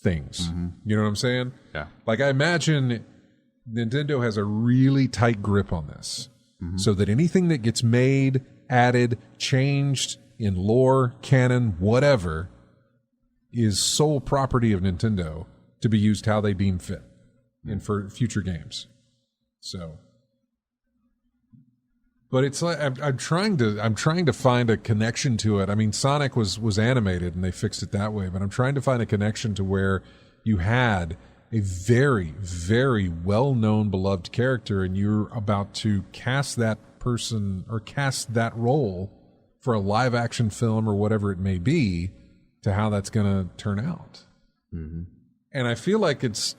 S1: things. You know what I'm saying?
S2: Yeah.
S1: Like, I imagine Nintendo has a really tight grip on this, so that anything that gets made, added, changed in lore, canon, whatever, is sole property of Nintendo to be used how they deem fit and for future games. So, but it's like I'm trying to find a connection to it. I mean, Sonic was animated and they fixed it that way, but I'm trying to find a connection to where you had a very, very well-known, beloved character, and you're about to cast that person or cast that role for a live-action film or whatever it may be, to how that's going to turn out. And I feel like it's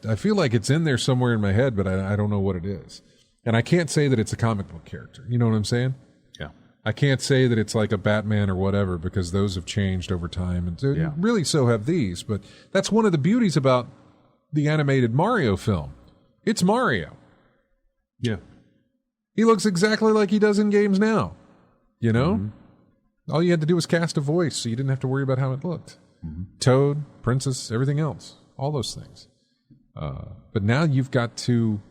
S1: in there somewhere in my head, but I don't know what it is. And I can't say that it's a comic book character. You know what I'm saying?
S2: Yeah.
S1: I can't say that it's like a Batman or whatever, because those have changed over time, and really so have these. But that's one of the beauties about the animated Mario film. It's Mario.
S2: Yeah.
S1: He looks exactly like he does in games now. You know? All you had to do was cast a voice, so you didn't have to worry about how it looked. Toad, Princess, everything else. All those things. But now you've got to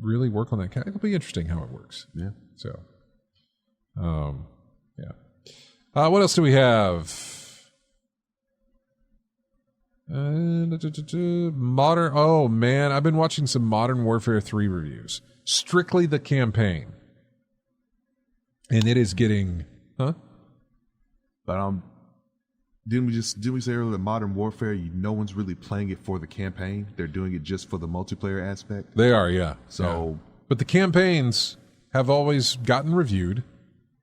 S1: really work on that. It'll be interesting how it works.
S2: Yeah.
S1: So, yeah. What else do we have? Modern. Oh man, I've been watching some Modern Warfare 3 reviews. Strictly the campaign, and it is getting. But didn't we say earlier that Modern Warfare, no one's really playing it for the campaign? They're doing it just for the multiplayer aspect. They are, yeah.
S2: So,
S1: but the campaigns have always gotten reviewed.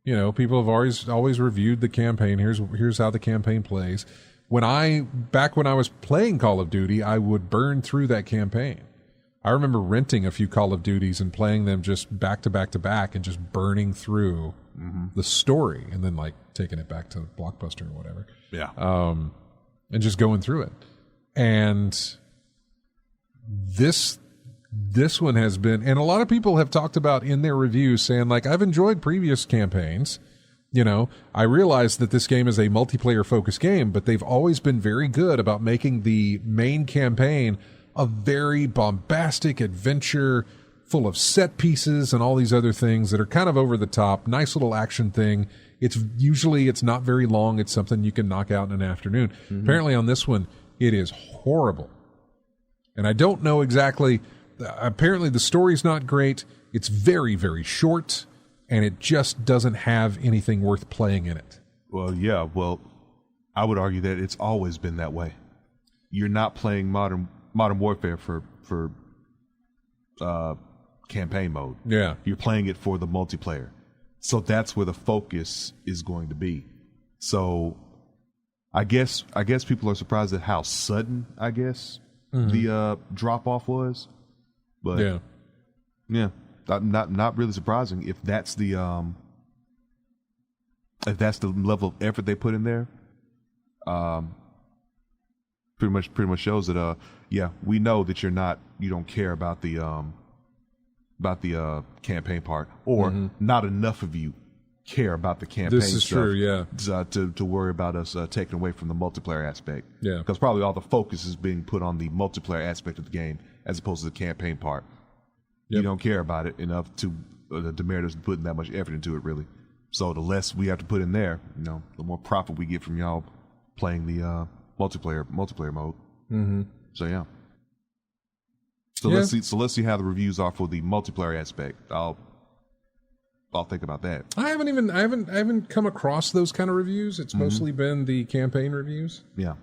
S1: You know, people have always reviewed the campaign. Here's how the campaign plays. Back when I was playing Call of Duty, I would burn through that campaign. I remember renting a few Call of Duties and playing them just back to back to back and just burning through the story, and then like taking it back to Blockbuster or whatever.
S2: Yeah.
S1: And just going through it. And this one has been, and a lot of people have talked about in their reviews saying, like, I've enjoyed previous campaigns. You know, I realize that this game is a multiplayer focused game, but they've always been very good about making the main campaign a very bombastic adventure full of set pieces and all these other things that are kind of over the top. Nice little action thing. It's not very long. It's something you can knock out in an afternoon. Apparently on this one, it is horrible. And I don't know exactly. Apparently the story's not great. It's very, very short, and it just doesn't have anything worth playing in it.
S2: Well, yeah. Well, I would argue that it's always been that way. You're not playing Modern Warfare for campaign mode.
S1: Yeah.
S2: You're playing it for the multiplayer. So that's where the focus is going to be. So I guess people are surprised at how sudden, the drop off was. But yeah, not really surprising if that's the level of effort they put in there. Pretty much shows that we know that you don't care about the campaign part, or not enough of you care about the campaign.
S1: This is
S2: stuff,
S1: true, yeah.
S2: To worry about us taking away from the multiplayer aspect.
S1: Yeah,
S2: because probably all the focus is being put on the multiplayer aspect of the game as opposed to the campaign part. Yep. You don't care about it enough to merit us putting that much effort into it, really. So the less we have to put in there, the more profit we get from y'all playing the multiplayer mode. So yeah. Let's see how the reviews are for the multiplayer aspect. I'll think about that.
S1: I haven't come across those kind of reviews. It's mostly been the campaign reviews.
S2: Yeah.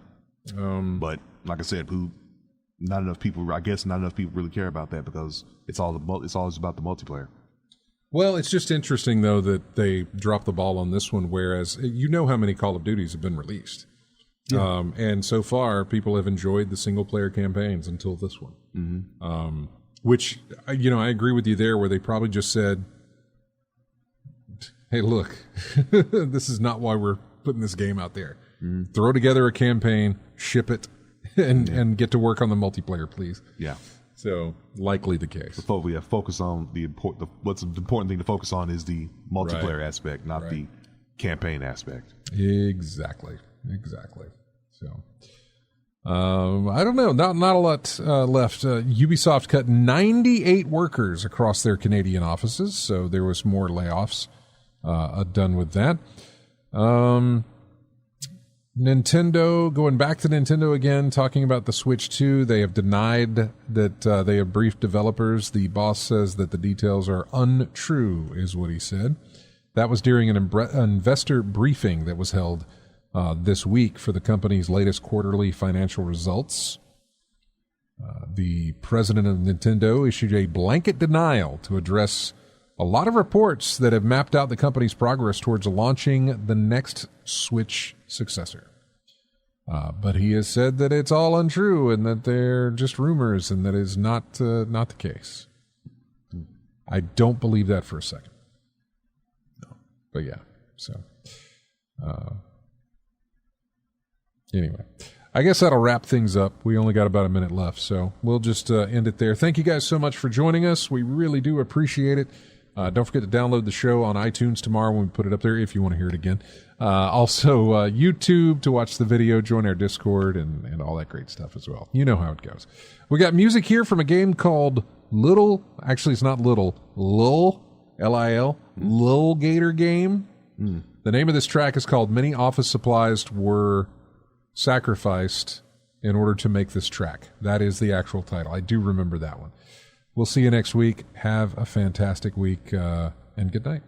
S2: But like I said, not enough people really care about that, because it's always about the multiplayer.
S1: Well, it's just interesting though that they dropped the ball on this one, whereas you know how many Call of Duties have been released. Yeah. And so far, people have enjoyed the single-player campaigns until this one. Which, I agree with you there, where they probably just said, hey, look, this is not why we're putting this game out there. Throw together a campaign, ship it, and get to work on the multiplayer, please.
S2: Yeah.
S1: So likely the case.
S2: Focus on what's the important thing to focus on is the multiplayer aspect, not the campaign aspect.
S1: Exactly. So, I don't know. Not a lot left. Ubisoft cut 98 workers across their Canadian offices, so there was more layoffs done with that. Nintendo, going back to Nintendo again, talking about the Switch 2, they have denied that they have briefed developers. The boss says that the details are untrue, is what he said. That was during an investor briefing that was held this week for the company's latest quarterly financial results. The president of Nintendo issued a blanket denial to address a lot of reports that have mapped out the company's progress towards launching the next Switch successor. But he has said that it's all untrue and that they're just rumors and that is not the case. I don't believe that for a second. No. But yeah, so anyway, I guess that'll wrap things up. We only got about a minute left, so we'll just end it there. Thank you guys so much for joining us. We really do appreciate it. Don't forget to download the show on iTunes tomorrow when we put it up there if you want to hear it again. Also, YouTube to watch the video, join our Discord, and all that great stuff as well. You know how it goes. We got music here from a game called Little, actually it's not Little, Lil, L-I-L, Lil Gator Game. The name of this track is called Many Office Supplies Were Sacrificed in Order to Make This Track. That is the actual title. I do remember that one. We'll see you next week. Have a fantastic week, and good night.